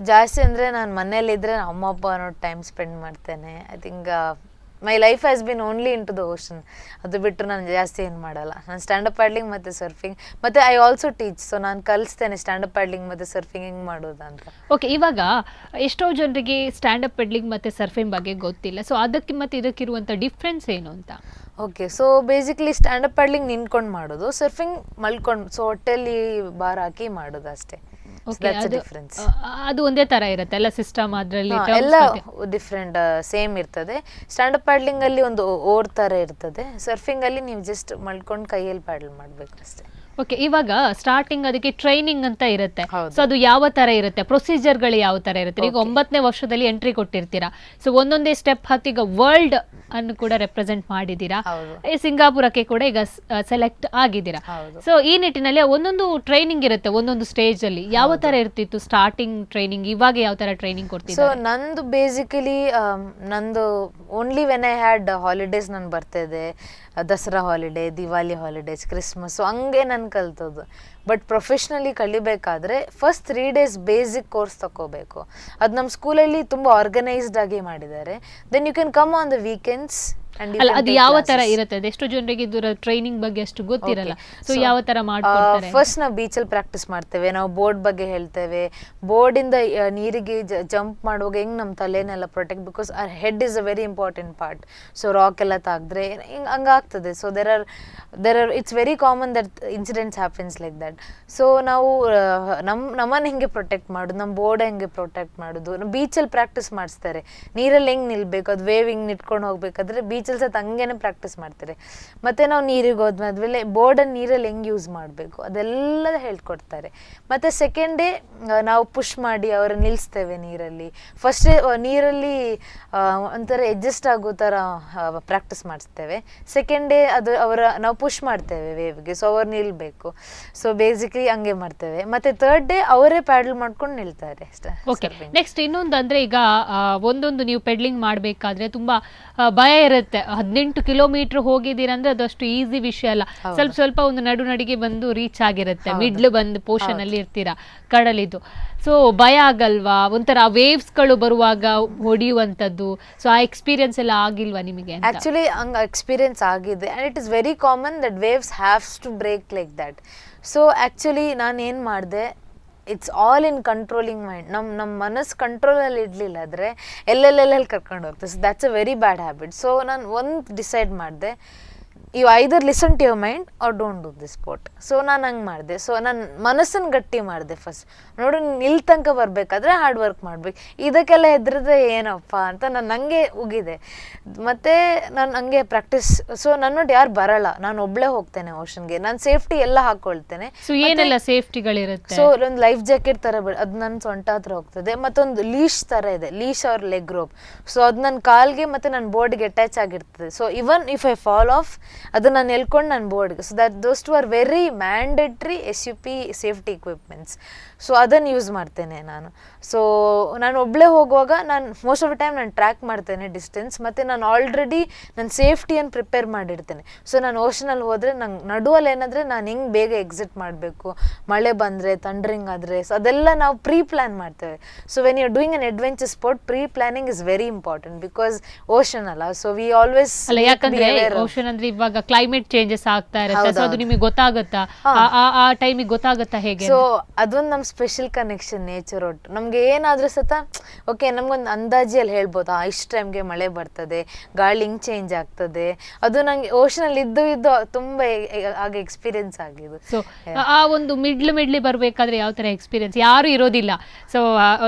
ಜಾಸ್ತಿ ಅಂದರೆ ನಾನು ಮನೇಲಿದ್ದರೆ ಅಮ್ಮ ಅಪ್ಪ ಅನ್ನೋ ಟೈಮ್ ಸ್ಪೆಂಡ್ ಮಾಡ್ತೇನೆ. I think my life has been only into the ocean. ಅದು ಬಿಟ್ಟರು ನಾನು ಜಾಸ್ತಿ ಏನು ಮಾಡಲ್ಲ. ನಾನು ಸ್ಟ್ಯಾಂಡಪ್ ಪ್ಯಾಡ್ಲಿಂಗ್ ಮತ್ತು ಸರ್ಫಿಂಗ್, ಮತ್ತು ಐ ಆಲ್ಸೋ ಟೀಚ್. ಸೊ ನಾನು ಕಲಿಸ್ತೇನೆ ಸ್ಟ್ಯಾಂಡಪ್ ಪ್ಯಾಡ್ಲಿಂಗ್ ಮತ್ತು ಸರ್ಫಿಂಗ್ ಹೆಂಗೆ ಮಾಡೋದು ಅಂತ. ಓಕೆ, ಇವಾಗ ಎಷ್ಟೋ ಜನರಿಗೆ ಸ್ಟ್ಯಾಂಡಪ್ ಪೆಡ್ಲಿಂಗ್ ಮತ್ತು ಸರ್ಫಿಂಗ್ ಬಗ್ಗೆ ಗೊತ್ತಿಲ್ಲ. ಸೊ ಅದಕ್ಕೆ ಮತ್ತು ಇದಕ್ಕಿರುವಂಥ ಡಿಫ್ರೆನ್ಸ್ ಏನು ಅಂತ? Okay, so basically stand up paddling ನಿಂತ್ಕೊಂಡು ಮಾಡೋದು, ಸರ್ಫಿಂಗ್ ಮಲ್ಕೊಂಡು, ಸೊ ಹೊಟ್ಟೆಲಿ ಬಾರ್ ಹಾಕಿ ಮಾಡೋದು ಅಷ್ಟೇ. ಅದು ಒಂದೇ ತರ ಇರುತ್ತೆ ಎಲ್ಲ ಸಿಸ್ಟಮ್, ಅದರಲ್ಲಿ ಎಲ್ಲ ಡಿಫ್ರೆಂಟ್ ಸೇಮ್ ಇರ್ತದೆ. ಸ್ಟ್ಯಾಂಡಪ್ ಪ್ಯಾಡ್ಲಿಂಗ್ ಅಲ್ಲಿ ಒಂದು ಓರ್ ತರ ಇರ್ತದೆ. ಸರ್ಫಿಂಗ್ ಅಲ್ಲಿ ನೀವು ಜಸ್ಟ್ ಮಲ್ಕೊಂಡು ಕೈಯಲ್ಲಿ ಪ್ಯಾಡಲ್ ಮಾಡ್ಬೇಕು ಅಷ್ಟೇ. ಓಕೆ, ಇವಾಗ ಸ್ಟಾರ್ಟಿಂಗ್ ಅದಕ್ಕೆ ಟ್ರೈನಿಂಗ್ ಅಂತ ಇರುತ್ತೆ. ಸೊ ಅದು ಯಾವ ತರ ಇರುತ್ತೆ, ಪ್ರೊಸೀಜರ್ಗಳು ಯಾವ ತರ ಇರುತ್ತೆ? ಈಗ 9ನೇ ವರ್ಷದಲ್ಲಿ ಎಂಟ್ರಿ ಕೊಟ್ಟಿರ್ತೀರಾ. ಸೊ ಒಂದೊಂದೇ ಸ್ಟೆಪ್ ಹತ್ತಿ ಈಗ ವರ್ಲ್ಡ್ ಅನ್ನು ಕೂಡ ರೆಪ್ರೆಸೆಂಟ್ ಮಾಡಿದ್ದೀರಾ. ಸಿಂಗಾಪುರಕ್ಕೆ ಕೂಡ ಈಗ ಸೆಲೆಕ್ಟ್ ಆಗಿದ್ದೀರಾ. ಸೊ ಈ ನಿಟ್ಟಿನಲ್ಲಿ ಒಂದೊಂದು ಟ್ರೈನಿಂಗ್ ಇರುತ್ತೆ ಒಂದೊಂದು ಸ್ಟೇಜ್ ಅಲ್ಲಿ. ಯಾವ ತರ ಇರ್ತಿತ್ತು ಸ್ಟಾರ್ಟಿಂಗ್ ಟ್ರೈನಿಂಗ್, ಇವಾಗ ಯಾವ ತರ ಟ್ರೈನಿಂಗ್ ಕೊಡ್ತಿದ್ದಾರೆ? ಸೊ ನಂದು ಬೇಸಿಕಲಿ ನಂದು only when I had holidays ನಾನು ಬರ್ತಿದ್ದೆ. Dasara holiday, Diwali holidays, Christmas, ಹಂಗೆ ನಾನು ಕಲ್ತದ್ದು. ಬಟ್ ಪ್ರೊಫೆಷ್ನಲಿ ಕಲಿಬೇಕಾದ್ರೆ ಫಸ್ಟ್ 3 days ಬೇಸಿಕ್ ಕೋರ್ಸ್ ತಗೋಬೇಕು. ಅದು ನಮ್ಮ ಸ್ಕೂಲಲ್ಲಿ ತುಂಬ ಆರ್ಗನೈಸ್ಡ್ ಆಗಿ ಮಾಡಿದ್ದಾರೆ. Then you can come on the weekends. ಅಲ್ಲ, ಅದು ಯಾವ ತರ ಇರುತ್ತೆ? ಎಷ್ಟು ಜನರಿಗೆ ಇದರ ಟ್ರೈನಿಂಗ್ ಬಗ್ಗೆ ಅಷ್ಟು ಗೊತ್ತಿರಲ್ಲ. ಸೊ ಯಾವ ತರ ಮಾಡ್ಕೊಡ್ತಾರೆ? ಫಸ್ಟ್ ನಾವು ಬೀಚಲ್ಲಿ ಪ್ರಾಕ್ಟೀಸ್ ಮಾಡ್ತೇವೆ. ನಾವು ಬೋರ್ಡ್ ಬಗ್ಗೆ ಹೇಳ್ತೇವೆ. ಬೋರ್ಡಿಂದ ನೀರಿಗೆ ಜಂಪ್ ಮಾಡುವಾಗ ಹೆಂಗ್ ನಮ್ಮ ತಲೆನೆಲ್ಲ protect, because our head is a very important part. So rock ಎಲ್ಲ ತಾಗಿದ್ರೆ ಹಂಗಾಗ್ತದೆ. So there are it's very common that incidents happens like that. So ನಾವು ನಮ್ಮನ್ನ ಹೆಂಗೆ ಪ್ರೊಟೆಕ್ಟ್ ಮಾಡೋದು, ನಮ್ಮ ಬೋರ್ಡ್ ಹೆಂಗೆ ಪ್ರೊಟೆಕ್ಟ್ ಮಾಡೋದು, ಬೀಚಲ್ಲಿ ಪ್ರಾಕ್ಟೀಸ್ ಮಾಡಿಸ್ತಾರೆ. ನೀರಲ್ಲಿ ಹೆಂಗೆ ನಿಲ್ಬೇಕು, ಅದು ವೇವ್ ಹಿಂಗೆ ನಿಟ್ಕೊಂಡು ಹೋಗ್ಬೇಕಾದ್ರೆ ಬೀಚಲ್ಲಿ ಸಹ ಹಂಗೇನೆ ಪ್ರಾಕ್ಟೀಸ್ ಮಾಡ್ತಾರೆ. ಮತ್ತು ನಾವು ನೀರಿಗೆ ಹೋದ್ಮೇಲೆ ಬೋರ್ಡನ್ನು ನೀರಲ್ಲಿ ಹೆಂಗೆ ಯೂಸ್ ಮಾಡಬೇಕು ಅದೆಲ್ಲ ಹೇಳ್ಕೊಡ್ತಾರೆ. ಮತ್ತು ಸೆಕೆಂಡ್ ಡೇ ನಾವು ಪುಷ್ ಮಾಡಿ ಅವರ ನಿಲ್ಲಿಸ್ತೇವೆ ನೀರಲ್ಲಿ. ಫಸ್ಟ್ ಡೇ ನೀರಲ್ಲಿ ಒಂಥರ ಅಡ್ಜಸ್ಟ್ ಆಗೋ ಥರ ಪ್ರಾಕ್ಟೀಸ್ ಮಾಡಿಸ್ತೇವೆ. ಸೆಕೆಂಡ್ ಡೇ ಅದು ನಾವು ಪುಷ್ ಮಾಡ್ತೇವೆ ವೇವ್ಗೆ, ಸೊ ಅವ್ರು ನಿಲ್ಬೇಕು. ಸೊ ಬೇಸಿಕ್ಲಿ ಹಂಗೆ ಮಾಡ್ತೇವೆ. ಮತ್ತು ಥರ್ಡ್ ಡೇ ಅವರೇ ಪ್ಯಾಡಲ್ ಮಾಡ್ಕೊಂಡು ನಿಲ್ತಾರೆ ಅಷ್ಟೇ. ಓಕೆ, ನೆಕ್ಸ್ಟ್ ಇನ್ನೊಂದು ಅಂದರೆ ಈಗ ಒಂದೊಂದು ನೀವು ಪೆಡ್ಲಿಂಗ್ ಮಾಡಬೇಕಾದ್ರೆ ತುಂಬ ಭಯ ಇರುತ್ತೆ. 18 ಕಿಲೋಮೀಟರ್ ಹೋಗಿದ್ದೀರಂದ್ರೆ ಅದಷ್ಟು ಈಸಿ ವಿಷಯ ಅಲ್ಲ. ಸ್ವಲ್ಪ ಒಂದು ನಡಿಗೆ ಬಂದು ರೀಚ್ ಆಗಿರುತ್ತೆ. ಮಿಡ್ಲ್ ಬಂದು ಪೋರ್ಷನ್ ಅಲ್ಲಿ ಇರ್ತೀರಾ, ಕಡಲಿದ್ದು. ಸೊ ಭಯ ಆಗಲ್ವಾ? ಒಂಥರ ವೇವ್ಸ್ಗಳು ಬರುವಾಗ ಹೊಡೆಯುವಂಥದ್ದು. ಸೊ ಆ ಎಕ್ಸ್ಪೀರಿಯನ್ಸ್ ಎಲ್ಲ ಆಗಿಲ್ವಾ ನಿಮಗೆ? ಆಕ್ಚುಲಿ ಹಂಗೆ ಎಕ್ಸ್ಪೀರಿಯನ್ಸ್ ಆಗಿದೆ. And it is very common that waves haves to break like that. So actually ನಾನು ಏನು ಮಾಡಿದೆ, it's all in controlling mind. ನಮ್ಮ ಮನಸ್ಸು ಕಂಟ್ರೋಲಲ್ಲಿ ಇಡಲಿಲ್ಲ ಆದರೆ ಎಲ್ಲೆಲ್ಲೆಲ್ಲಿ ಕರ್ಕೊಂಡು ಹೋಗ್ತದೆ. So that's a very bad habit. So ನಾನು ಒಂದು ಡಿಸೈಡ್ ಮಾಡಿದೆ, you either listen to your mind or don't do this sport. So ನಾನು ಹಂಗೆ ಮಾಡಿದೆ. ಸೊ ನಾನು ಮನಸ್ಸನ್ನು ಗಟ್ಟಿ ಮಾಡಿದೆ ಫಸ್ಟ್. ನೋಡು ಇಲ್ಲಿ ತನಕ ಬರಬೇಕಾದ್ರೆ ಹಾರ್ಡ್ ವರ್ಕ್ ಮಾಡ್ಬೇಕು, ಇದಕ್ಕೆಲ್ಲ ಹೆದ್ರದೆ ಏನಪ್ಪ ಅಂತ ನಾನು ಹಂಗೆ ಉಗಿದೆ. ಮತ್ತು ನಾನು ಹಂಗೆ ಪ್ರಾಕ್ಟೀಸ್. ಸೊ ನನ್ನ ನೋಡಿ ಯಾರು ಬರಲ್ಲ, ನಾನು ಒಬ್ಬಳೇ ಹೋಗ್ತೇನೆ ಓಷನ್ಗೆ. ನಾನು ಸೇಫ್ಟಿ ಎಲ್ಲ ಹಾಕ್ಕೊಳ್ತೇನೆ. ಸೊ ಏನೆಲ್ಲ ಸೇಫ್ಟಿಗಳಿರುತ್ತೆ? ಸೊ ಒಂದು ಲೈಫ್ ಜಾಕೆಟ್ ಥರ ಅದು ನನ್ನ ಸೊಂಟ ಹತ್ರ ಹೋಗ್ತದೆ. ಮತ್ತೊಂದು ಲೀಶ್ ಥರ ಇದೆ, leash or leg rope. So ಅದು ನನ್ನ ಕಾಲ್ಗೆ ಮತ್ತು ನನ್ನ ಬೋರ್ಡ್ಗೆ ಅಟ್ಯಾಚ್ ಆಗಿರ್ತದೆ. So even if I fall off ಅದು ನಾನು ಎಲ್ಕೊಂಡು ನನ್ನ ಬೋರ್ಡ್ಗೆ. So those two are very mandatory SUP safety equipments. So ಅದನ್ನು ಯೂಸ್ ಮಾಡ್ತೇನೆ ನಾನು. ಸೊ ನಾನು ಒಬ್ಬಳೇ ಹೋಗುವಾಗ ನಾನು ಮೋಸ್ಟ್ ಆಫ್ ದ ಟೈಮ್ ನಾನು ಟ್ರ್ಯಾಕ್ ಮಾಡ್ತೇನೆ ಡಿಸ್ಟೆನ್ಸ್, ಮತ್ತು ನಾನು ಆಲ್ರೆಡಿ ನನ್ನ ಸೇಫ್ಟಿಯನ್ನು ಪ್ರಿಪೇರ್ ಮಾಡಿರ್ತೇನೆ. ಸೊ ನಾನು ಓಷನಲ್ಲಿ ಹೋದರೆ ನಂಗೆ ನಡುವಲ್ಲಿ ಏನಾದರೆ ನಾನು ಹೆಂಗೆ ಬೇಗ ಎಕ್ಸಿಟ್ ಮಾಡಬೇಕು, ಮಳೆ ಬಂದರೆ, ಥಂಡ್ರಿಂಗ್ ಆದರೆ, ಸೊ ಅದೆಲ್ಲ ನಾವು ಪ್ರೀ ಪ್ಲ್ಯಾನ್ ಮಾಡ್ತೇವೆ. So when you are doing an adventure sport, pre planning is very important because ocean ಅಲ್ಲ. ಸೊ ವಿ ಆಲ್ವೇಸ್ ಅಲ್ಲ, ಯಾಕಂದ್ರೆ ಓಷನ್ ಅಂದ್ರೆ ಇವಾಗ ಕ್ಲೈಮೇಟ್ ಚೇಂಜಸ್ ಆಗ್ತಾ ಇರುತ್ತೆ. ಸೊ ಅದು ನಿಮಗೆ ಗೊತ್ತಾಗುತ್ತಾ, ಆ ಟೈಮಿಗೆ ಗೊತ್ತಾಗುತ್ತಾ ಹೇಗೆ? ಸೊ ಅದೊಂದು ನಮ್ಮ ಸ್ಪೆಷಲ್ ಕನೆಕ್ಷನ್ ನೇಚರ್ ಒಟ್ಟು. ನಮ್ಗೆ ಏನಾದ್ರೂ ಸತ ಓಕೆ ನಮ್ಗೊಂದು ಅಂದಾಜಿಯಲ್ಲಿ ಹೇಳ್ಬೋದು, ಇಷ್ಟು ಟೈಮ್ಗೆ ಮಳೆ ಬರ್ತದೆ, ಗಾಳಿ ಹಿಂಗ್ ಚೇಂಜ್ ಆಗ್ತದೆ. ಅದು ನಂಗೆ ಓಷನಲ್ಲಿ ಇದ್ದು ತುಂಬಾ ಆಗ ಎಕ್ಸ್ಪೀರಿಯನ್ಸ್ ಆಗಿದೆ. ಸೊ ಆ ಒಂದು ಮಿಡ್ಲಿ ಬರ್ಬೇಕಾದ್ರೆ ಯಾವ ತರ ಎಕ್ಸ್ಪೀರಿಯನ್ಸ್? ಯಾರು ಇರೋದಿಲ್ಲ. ಸೊ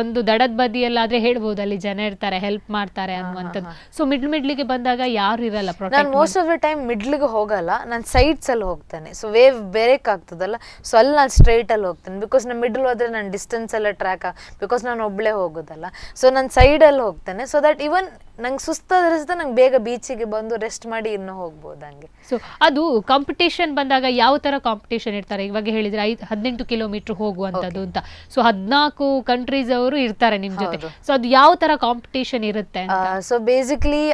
ಒಂದು ದಡದ ಬದಿಯಲ್ಲಾದ್ರೆ ಹೇಳ್ಬೋದು ಅಲ್ಲಿ ಜನ ಇರ್ತಾರೆ, ಹೆಲ್ಪ್ ಮಾಡ್ತಾರೆ ಅನ್ನುವಂಥದ್ದು. ಸೊ ಮಿಡ್ಲಿಗೆ ಬಂದಾಗ ಯಾರು ಇರಲ್ಲ. ನಾನು ಮೋಸ್ಟ್ ಆಫ್ ದ ಟೈಮ್ ಮಿಡ್ಲಿಗೆ ಹೋಗಲ್ಲ, ನಾನು ಸೈಡ್ಸ್ ಅಲ್ಲಿ ಹೋಗ್ತೇನೆ. ಸೊ ವೇವ್ ಬೇರೇಕ್ ಆಗ್ತದಲ್ಲ, ಸೊ ಅಲ್ಲಿ ನಾನು ಸ್ಟ್ರೈಟ್ ಅಲ್ಲಿ ಹೋಗ್ತೇನೆ. ಬಿಕಾಸ್ ನಾನು ಮಿಡ್ಲ್ ಹೋದ್ರೆ ನಾನು ಡಿಸ್ಟೆನ್ಸ್ ಎಲ್ಲ ಟ್ರ್ಯಾಕ್ ಬಿಕಾಸ್ ನಾನು ಒಬ್ಬಳೇ ಹೋಗೋದಲ್ಲ. ಸೊ ನಾನು ಸೈಡಲ್ಲಿ ಹೋಗ್ತೇನೆ. ಸೊ ದಟ್ ಇವನ್ ನಂಗೆ ಸುಸ್ತಾದ್ರೆ ನಂಗೆ ಬೇಗ ಬೀಚಿಗೆ ಬಂದು ರೆಸ್ಟ್ ಮಾಡಿ ಇನ್ನೂ ಹೋಗ್ಬೋದು ಹಂಗೆ. ಸೊ ಅದು ಕಾಂಪಿಟೇಷನ್ ಬಂದಾಗ ಯಾವ ತರ ಕಾಂಪಿಟೇಷನ್ ಇರ್ತಾರೆ? ಇವಾಗ ಹೇಳಿದ್ರೆ 18 ಕಿಲೋಮೀಟರ್ ಹೋಗುವಂಥದ್ದು ಅಂತ. ಸೊ 14 ಕಂಟ್ರೀಸ್ ಅವರು ಇರ್ತಾರೆ ನಿಮ್ ಜೊತೆ. ಸೊ ಅದು ಯಾವ ತರ ಕಾಂಪಿಟೇಷನ್ ಇರುತ್ತೆ? So basically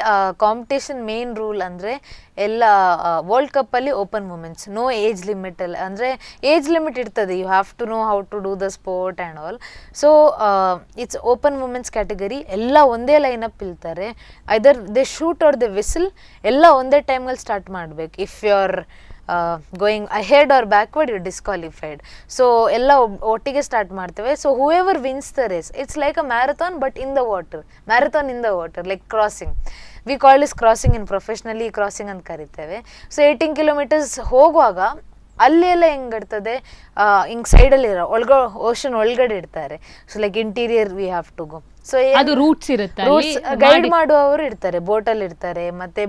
competition main rule ಅಂದ್ರೆ ಎಲ್ಲ ವರ್ಲ್ಡ್ ಕಪ್ ಅಲ್ಲಿ open women's, no age limit ಅಲ್ಲಿ. ಅಂದ್ರೆ ಏಜ್ ಲಿಮಿಟ್ ಇರ್ತದೆ, you have to know how to do the sport and all. So it's open women's category. ಎಲ್ಲ ಒಂದೇ ಲೈನ್ ಅಪ್ ಇರ್ತಾರೆ. Either they shoot or they whistle, ಎಲ್ಲ ಒಂದೇ ಟೈಮಲ್ಲಿ ಸ್ಟಾರ್ಟ್ ಮಾಡ್ಬೇಕು. If you are going ahead or backward you disqualified. So ಎಲ್ಲ ಒಟ್ಟಿಗೆ ಸ್ಟಾರ್ಟ್ ಮಾಡ್ತೇವೆ. So whoever wins the race, it's like a marathon but in the water. Marathon in the water like crossing. We call is crossing in professionally crossing ಅಂತ ಕರಿತೇವೆ. ಸೊ 18 ಕಿಲೋಮೀಟರ್ಸ್ ಹೋಗುವಾಗ ಅಲ್ಲಿ ಎಲ್ಲ ಹೆಂಗಿರ್ತದೆ, ಹಿಂಗೆ ಸೈಡಲ್ಲಿ ಓಷನ್ ಒಳಗಡೆ ಇರ್ತಾರೆ. So like interior we have to go. So ಅದು ರೂಟ್ಸ್ ಇರುತ್ತೆ, ಗೈಡ್ ಮಾಡುವವರು ಇರ್ತಾರೆ, ಬೋಟಲ್ಲಿ ಇರ್ತಾರೆ, ಮತ್ತೆ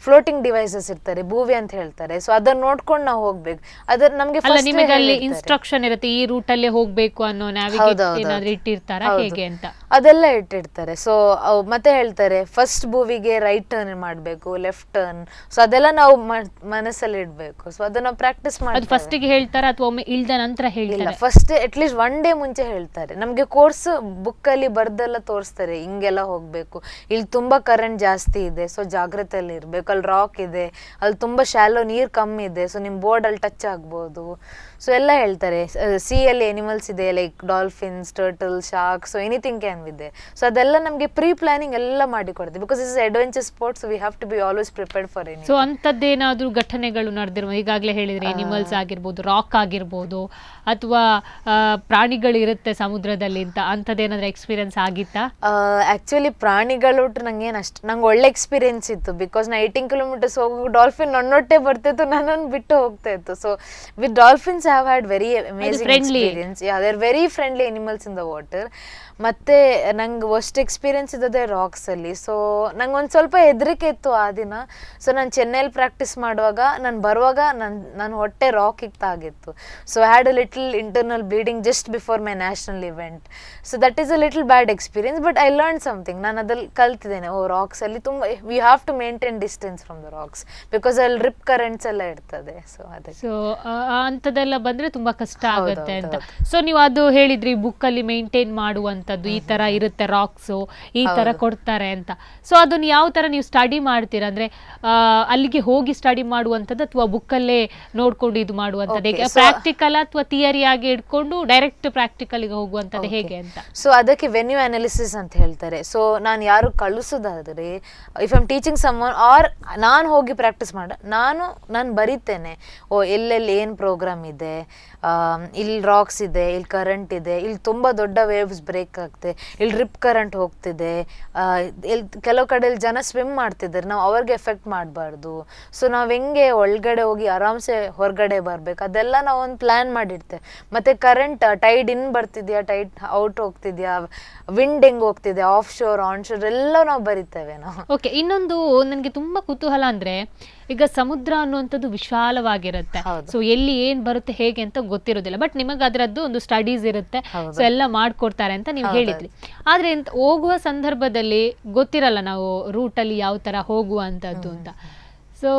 ಫ್ಲೋಟಿಂಗ್ ಡಿವೈಸಸ್ ಇರ್ತಾರೆ, ಬೂವಿ ಅಂತ ಹೇಳ್ತಾರೆ. ಸೊ ಅದನ್ನ ನೋಡ್ಕೊಂಡು ನಾವು ಹೋಗ್ಬೇಕು. ಅದ್ರ ನಮ್ಗೆ ನಿಮಗೆ ಅಲ್ಲಿ ಇನ್ಸ್ಟ್ರಕ್ಷನ್ ಇರುತ್ತೆ, ಈ ರೂಟ್ ಅಲ್ಲೇ ಹೋಗ್ಬೇಕು ಅನ್ನೋ ಏನಾದ್ರೂ ಇಟ್ಟಿರ್ತಾರ ಹೇಗೆ ಅಂತ? ಅದೆಲ್ಲ ಇಟ್ಟಿರ್ತಾರೆ. ಸೊ ಮತ್ತೆ ಹೇಳ್ತಾರೆ ಫಸ್ಟ್ ಬೂವಿಗೆ ರೈಟ್ ಟರ್ನ್ ಮಾಡಬೇಕು, ಲೆಫ್ಟ್ ಟರ್ನ್. ಸೊ ಅದೆಲ್ಲ ನಾವು ಮನಸ್ಸಲ್ಲಿ ಇಡ್ಬೇಕು. ಸೊ ಅದನ್ನ ಪ್ರಾಕ್ಟೀಸ್ ಮಾಡಿ ಫಸ್ಟ್ ಗೆ ಹೇಳ್ತಾರೆ ಅಥವಾ ಒಮ್ಮೆ ಇಳ್ದ ನಂತರ ಹೇಳಿಲ್ಲ? ಫಸ್ಟ್ ಅಟ್ಲೀಸ್ಟ್ 1 ಡೇ ಮುಂಚೆ ಹೇಳ್ತಾರೆ. ನಮ್ಗೆ ಕೋರ್ಸ್ ಬುಕ್ ಅಲ್ಲಿ ಬರ್ದೆಲ್ಲ ತೋರಿಸ್ತಾರೆ, ಹಿಂಗೆಲ್ಲ ಹೋಗ್ಬೇಕು, ಇಲ್ಲಿ ತುಂಬಾ ಕರೆಂಟ್ ಜಾಸ್ತಿ ಇದೆ, ಸೊ ಜಾಗ್ರತೆಯಲ್ಲಿ ಇರ್ಬೇಕು, ಅಲ್ಲಿ ರಾಕ್ ಇದೆ, ಅಲ್ಲಿ ತುಂಬಾ ಶಾಲೋ ನೀರ್ ಕಮ್ಮಿ ಇದೆ, ಸೊ ನಿಮ್ ಬೋರ್ಡ್ ಅಲ್ಲಿ ಟಚ್ ಆಗ್ಬೋದು. ಸೊ ಎಲ್ಲ ಹೇಳ್ತಾರೆ. ಸಿ ಅಲ್ಲಿ ಎನಿಮಲ್ಸ್ ಇದೆ like dolphins, turtle, shark, so anything can ಇದೆ. ಸೊ ಅದೆಲ್ಲ ನಮಗೆ ಪ್ರೀ ಪ್ಲಾನಿಂಗ್ ಎಲ್ಲ ಮಾಡಿ ಕೊಡುತ್ತೆ. Because is adventure sports, we have to be always prepared for any. So ಅಂತದ್ದೇನಾದ್ರೂ ಘಟನೆಗಳು ನಡೆದಿರುವ? ಈಗಾಗಲೇ ಹೇಳಿದ್ರೆ ಎನಿಮಲ್ಸ್ ಆಗಿರ್ಬೋದು, ರಾಕ್ ಆಗಿರ್ಬೋದು, ಅಥವಾ ಪ್ರಾಣಿಗಳು ಇರುತ್ತೆ ಸಮುದ್ರದಲ್ಲಿ ಅಂತ, ಅಂತದ್ದೇನಾದ್ರೂ ಎಕ್ಸ್ಪೀರಿಯನ್ಸ್ ಆಗಿತ್ತಾ? ಆಕ್ಚುಲಿ ಪ್ರಾಣಿಗಳು ನಂಗೆ ನಂಗೆ ಒಳ್ಳೆ ಎಕ್ಸ್ಪೀರಿಯನ್ಸ್ ಇತ್ತು. ಬಿಕಾಸ್ ನಾ 18 ಕಿಲೋಮೀಟರ್ಸ್ ಹೋಗಿ ಡಾಲ್ಫಿನ್ ನನ್ನೊಟ್ಟೆ ಬರ್ತಿತ್ತು, ನನ್ನನ್ನು ಬಿಟ್ಟು ಹೋಗ್ತಾ ಇತ್ತು. So with dolphins I have had very amazing experience. Yeah, they're very friendly animals in the water. ಮತ್ತೆ ನಂಗೆ ವರ್ಸ್ಟ್ ಎಕ್ಸ್ಪೀರಿಯನ್ಸ್ ಇದ್ದದೆ ರಾಕ್ಸ್ ಅಲ್ಲಿ. ಸೊ ನಂಗೆ ಒಂದು ಸ್ವಲ್ಪ ಹೆದರಿಕೆ ಇತ್ತು ಆ ದಿನ. ಸೊ ನಾನು ಚೆನ್ನೈಲಿ ಪ್ರಾಕ್ಟೀಸ್ ಮಾಡುವಾಗ ನಾನು ಬರುವಾಗ ನನ್ನ ಹೊಟ್ಟೆ ರಾಕಿಗೆ ತಾಗಿತ್ತು. So I had a little internal bleeding just before my national event. So that is a little bad experience, but I learn something. ನಾನು ಅದ್ರಲ್ಲಿ ಕಲ್ತಿದ್ದೇನೆ, ರಾಕ್ಸ್ ಅಲ್ಲಿ ತುಂಬ we have to maintain distance from the rocks because ಅಲ್ಲಿ ರಿಪ್ ಕರೆಂಟ್ಸ್ ಎಲ್ಲ ಇರ್ತದೆ. ಸೊ ಅದೇ, ಸೊ ಅಂಥದ್ದೆಲ್ಲ ಬಂದ್ರೆ ತುಂಬಾ ಕಷ್ಟ ಆಗುತ್ತೆ ಅಂತ. ಸೊ ನೀವು ಅದು ಹೇಳಿದ್ರಿ ಬುಕ್ ಅಲ್ಲಿ ಮೇಂಟೈನ್ ಮಾಡುವಂತ ಈ ತರ ಇರುತ್ತೆ, ರಾಕ್ಸ್ ಈ ತರ ಕೊಡ್ತಾರೆ ಅಂತ. ಸೊ ಅದನ್ನ ಯಾವ ತರ ನೀವು ಸ್ಟಡಿ ಮಾಡ್ತೀರಾ? ಅಂದ್ರೆ ಅಲ್ಲಿಗೆ ಹೋಗಿ ಸ್ಟಡಿ ಮಾಡುವಂಥದ್ದು ಅಥವಾ ಬುಕ್ಕಲ್ಲೇ ನೋಡ್ಕೊಂಡು ಇದು ಮಾಡುವಂಥದ್ದು ಹೇಗೆ? ಪ್ರಾಕ್ಟಿಕಲ್ ಅಥವಾ ಥಿಯರಿ ಆಗಿ ಇಟ್ಕೊಂಡು ಡೈರೆಕ್ಟ್ ಪ್ರಾಕ್ಟಿಕಲ್ಗೆ ಹೋಗುವಂಥದ್ದು ಹೇಗೆ ಅಂತ? ಸೊ ಅದಕ್ಕೆ ವೆನ್ಯೂ ಅನಾಲಿಸಿಸ್ ಅಂತ ಹೇಳ್ತಾರೆ. ಸೊ ನಾನು ಯಾರು ಕಳಿಸೋದಾದ್ರೆ, if I'm teaching someone or ನಾನು ಹೋಗಿ ಪ್ರಾಕ್ಟೀಸ್ ನಾನು ಬರೀತೇನೆ, ಎಲ್ಲೆಲ್ಲಿ ಏನು ಪ್ರೋಗ್ರಾಮ್ ಇದೆ, ಇಲ್ಲಿ ರಾಕ್ಸ್ ಇದೆ, ಇಲ್ಲಿ ಕರೆಂಟ್ ಇದೆ, ಇಲ್ಲಿ ತುಂಬ ದೊಡ್ಡ ವೇವ್ಸ್ ಬ್ರೇಕ್ ಆಗ್ತದೆ, ಇಲ್ಲಿ ರಿಪ್ ಕರೆಂಟ್ ಹೋಗ್ತಿದೆ, ಕೆಲವು ಕಡೆಯಲ್ಲಿ ಜನ ಸ್ವಿಮ್ ಮಾಡ್ತಿದ್ದಾರೆ, ನಾವು ಅವ್ರಿಗೆ ಎಫೆಕ್ಟ್ ಮಾಡಬಾರ್ದು. ಸೊ ನಾವು ಹೆಂಗೆ ಒಳಗಡೆ ಹೋಗಿ ಆರಾಮ್ಸೆ ಹೊರಗಡೆ ಬರ್ಬೇಕು ಅದೆಲ್ಲ ನಾವು ಒಂದು ಪ್ಲ್ಯಾನ್ ಮಾಡಿರ್ತೇವೆ. ಮತ್ತು ಕರೆಂಟ್ ಟೈಡ್ ಇನ್ ಬರ್ತಿದ್ಯಾ, ಟೈಡ್ ಔಟ್ ಹೋಗ್ತಿದ್ಯಾ, ವಿಂಡ್ ಹೆಂಗೆ ಹೋಗ್ತಿದೆ, ಆಫ್ ಶೋರ್ ಆನ್ ಶೋರ್ ಎಲ್ಲ ನಾವು ಬರಿತೇವೆ ನಾವು. ಓಕೆ, ಇನ್ನೊಂದು ನನಗೆ ತುಂಬಾ ಕುತೂಹಲ ಅಂದ್ರೆ, ಈಗ ಸಮುದ್ರ ಅನ್ನುವಂಥದ್ದು ವಿಶಾಲವಾಗಿರುತ್ತೆ. ಸೊ ಎಲ್ಲಿ ಏನ್ ಬರುತ್ತೆ ಹೇಗೆ ಅಂತ ಗೊತ್ತಿರೋದಿಲ್ಲ, ಬಟ್ ನಿಮಗೆ ಅದರದ್ದು ಒಂದು ಸ್ಟಡೀಸ್ ಇರುತ್ತೆ, ಸೊ ಎಲ್ಲ ಮಾಡ್ಕೊಡ್ತಾರೆ ಅಂತ ನೀವು ಹೇಳಿದ್ರಿ. ಆದ್ರೆ ಹೋಗುವ ಸಂದರ್ಭದಲ್ಲಿ ಗೊತ್ತಿರಲ್ಲ ನಾವು ರೂಟಲ್ಲಿ ಯಾವ ತರ ಹೋಗುವಂಥದ್ದು ಅಂತ. ಸೊ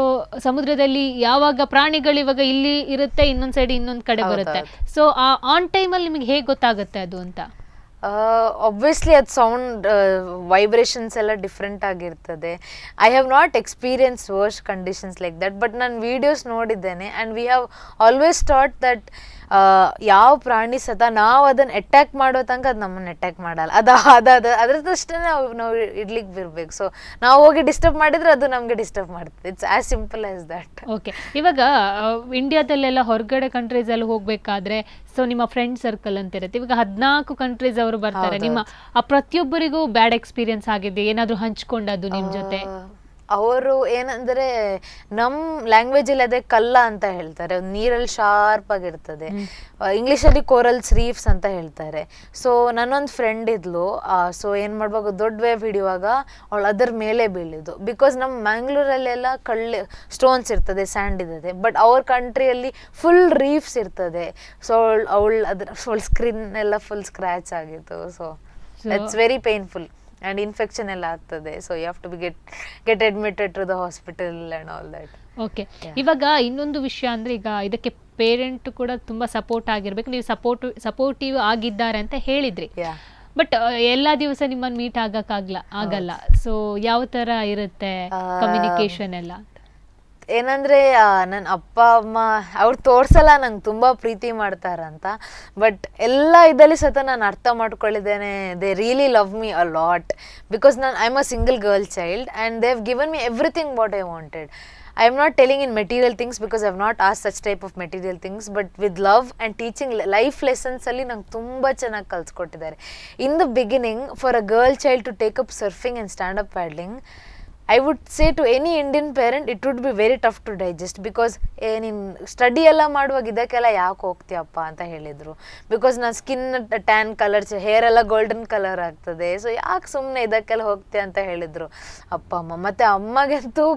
ಸಮುದ್ರದಲ್ಲಿ ಯಾವಾಗ ಪ್ರಾಣಿಗಳು ಇವಾಗ ಇಲ್ಲಿ ಇರುತ್ತೆ, ಇನ್ನೊಂದ್ ಸೈಡ್ ಇನ್ನೊಂದ್ ಕಡೆ ಬರುತ್ತೆ, ಸೊ ಆ ಆನ್ ಟೈಮಲ್ಲಿ ನಿಮಗೆ ಹೇಗೆ ಗೊತ್ತಾಗುತ್ತೆ ಅದು ಅಂತ? ಒಬ್ವಿಯಸ್ಲಿ ಅದು ಸೌಂಡ್ ವೈಬ್ರೇಷನ್ಸ್ ಎಲ್ಲ ಡಿಫ್ರೆಂಟ್ ಆಗಿರ್ತದೆ. I have not experience worst conditions like that, but ನಾನು ವೀಡಿಯೋಸ್ ನೋಡಿದ್ದೇನೆ. And we have always thought that ಯಾವ ಪ್ರಾಣಿ ಸತ ನಾವು ಅದನ್ನು ಅಟ್ಯಾಕ್ ಮಾಡೋ ತನಕ ಅದು ನಮ್ಮನ್ನು ಅಟ್ಯಾಕ್ ಮಾಡಲ್ಲ, ಅದ್ರದಷ್ಟೇ ನಾವು ಇಡ್ಲಿಕ್ಕೆ ಬಿರ್ಬೇಕು. ಸೊ ನಾವು ಹೋಗಿ ಡಿಸ್ಟರ್ಬ್ ಮಾಡಿದ್ರೆ ಅದು ನಮಗೆ ಡಿಸ್ಟರ್ಬ್ ಮಾಡ್ತದೆ. It's as simple as that. Okay, ಇವಾಗ ಇಂಡಿಯಾದಲ್ಲೆಲ್ಲ ಹೊರಗಡೆ ಕಂಟ್ರೀಸ್ ಅಲ್ಲಿ ಹೋಗ್ಬೇಕಾದ್ರೆ ಸೊ ನಿಮ್ಮ ಫ್ರೆಂಡ್ ಸರ್ಕಲ್ ಅಂತ ಇರುತ್ತೆ, ಇವಾಗ 14 ಕಂಟ್ರೀಸ್ ಅವರು ಬರ್ತಾರೆ. ನಿಮ್ಮ ಆ ಪ್ರತಿಯೊಬ್ಬರಿಗೂ ಬ್ಯಾಡ್ ಎಕ್ಸ್ಪೀರಿಯನ್ಸ್ ಆಗಿದೆ, ಏನಾದ್ರು ಹಂಚ್ಕೊಂಡದ್ದು ನಿಮ್ ಜೊತೆ? ಅವರು ಏನಂದ್ರೆ ನಮ್ಮ ಲ್ಯಾಂಗ್ವೇಜಲ್ಲಿ ಅದೇ ಕಲ್ಲ ಅಂತ ಹೇಳ್ತಾರೆ, ನೀರಲ್ಲಿ ಶಾರ್ಪ್ ಆಗಿರ್ತದೆ. ಇಂಗ್ಲೀಷಲ್ಲಿ ಕೋರಲ್ಸ್ ರೀಫ್ಸ್ ಅಂತ ಹೇಳ್ತಾರೆ. ಸೊ ನನ್ನೊಂದು ಫ್ರೆಂಡ್ ಇದ್ಲು, ಸೊ ಏನು ಮಾಡ್ಬೇಕು, ದೊಡ್ಡ ವೇವ್ ಹಿಡಿಯುವಾಗ ಅವಳು ಅದರ ಮೇಲೆ ಬೀಳಿದ್ದು. ಬಿಕಾಸ್ ನಮ್ಮ ಮ್ಯಾಂಗ್ಳೂರಲ್ಲೆಲ್ಲ ಸ್ಟೋನ್ಸ್ ಇರ್ತದೆ, ಸ್ಯಾಂಡ್ ಇರ್ತದೆ, ಬಟ್ ಅವ್ರ ಕಂಟ್ರಿಯಲ್ಲಿ ಫುಲ್ ರೀಫ್ಸ್ ಇರ್ತದೆ. ಸೊ ಅವಳು ಅವಳ ಸ್ಕ್ರೀನ್ ಎಲ್ಲ ಫುಲ್ ಸ್ಕ್ರ್ಯಾಚ್ ಆಗಿತ್ತು. So it's very painful and infection ಎಲ್ಲ ಆಗ್ತದೆ. So you have to get admitted to the hospital and all that. Okay, ಇವಾಗ ಇನ್ನೊಂದು ವಿಷಯ ಅಂದ್ರೆ, ಈಗ ಇದಕ್ಕೆ ಪೇರೆಂಟ್ ಕೂಡ ತುಂಬಾ ಸಪೋರ್ಟ್ ಆಗಿರ್ಬೇಕು. ನೀವು ಸಪೋರ್ಟಿವ್ ಆಗಿದ್ದಾರೆ ಅಂತ ಹೇಳಿದ್ರಿ, ಬಟ್ ಎಲ್ಲಾ ದಿವಸ ನಿಮ್ಮನ್ನು ಮೀಟ್ ಆಗಲ್ಲ. ಸೊ ಯಾವ ತರ ಇರುತ್ತೆ ಕಮ್ಯುನಿಕೇಶನ್ ಎಲ್ಲ? ಏನಂದ್ರೆ ನನ್ನ ಅಪ್ಪ ಅಮ್ಮ ಅವ್ರು ತೋರ್ಸಲ್ಲ ನಂಗೆ ತುಂಬ ಪ್ರೀತಿ ಮಾಡ್ತಾರಂತ, ಬಟ್ ಎಲ್ಲ ಇದ್ದಲ್ಲಿ ಸತ ನಾನು ಅರ್ಥ ಮಾಡ್ಕೊಳ್ಳಿದ್ದೇನೆ. They really love me a lot, because I am a single girl child and they have given me everything what I wanted. I am not telling in material things because I have not asked such type of material things, but with love and teaching life lessons ಅಲ್ಲಿ ನಂಗೆ ತುಂಬ ಚೆನ್ನಾಗಿ ಕಲಿಸ್ಕೊಟ್ಟಿದ್ದಾರೆ. In the beginning, for a girl child to take up surfing and stand up paddling, I would say to any Indian parent it would be very tough to digest, because ನೀನು ಸ್ಟಡಿ ಎಲ್ಲ ಮಾಡುವಾಗ ಇದಕ್ಕೆಲ್ಲ ಯಾಕೆ ಹೋಗ್ತೀಯಪ್ಪ ಅಂತ ಹೇಳಿದರು. ಬಿಕಾಸ್ ನನ್ನ ಸ್ಕಿನ್ ಟ್ಯಾನ್ ಕಲರ್, ಹೇರ್ ಎಲ್ಲ ಗೋಲ್ಡನ್ ಕಲರ್ ಆಗ್ತದೆ, ಸೊ ಯಾಕೆ ಸುಮ್ಮನೆ ಇದಕ್ಕೆಲ್ಲ ಹೋಗ್ತೀಯ ಅಂತ ಹೇಳಿದರು ಅಪ್ಪ ಅಮ್ಮ. ಮತ್ತು ಅಮ್ಮಗಂತೂ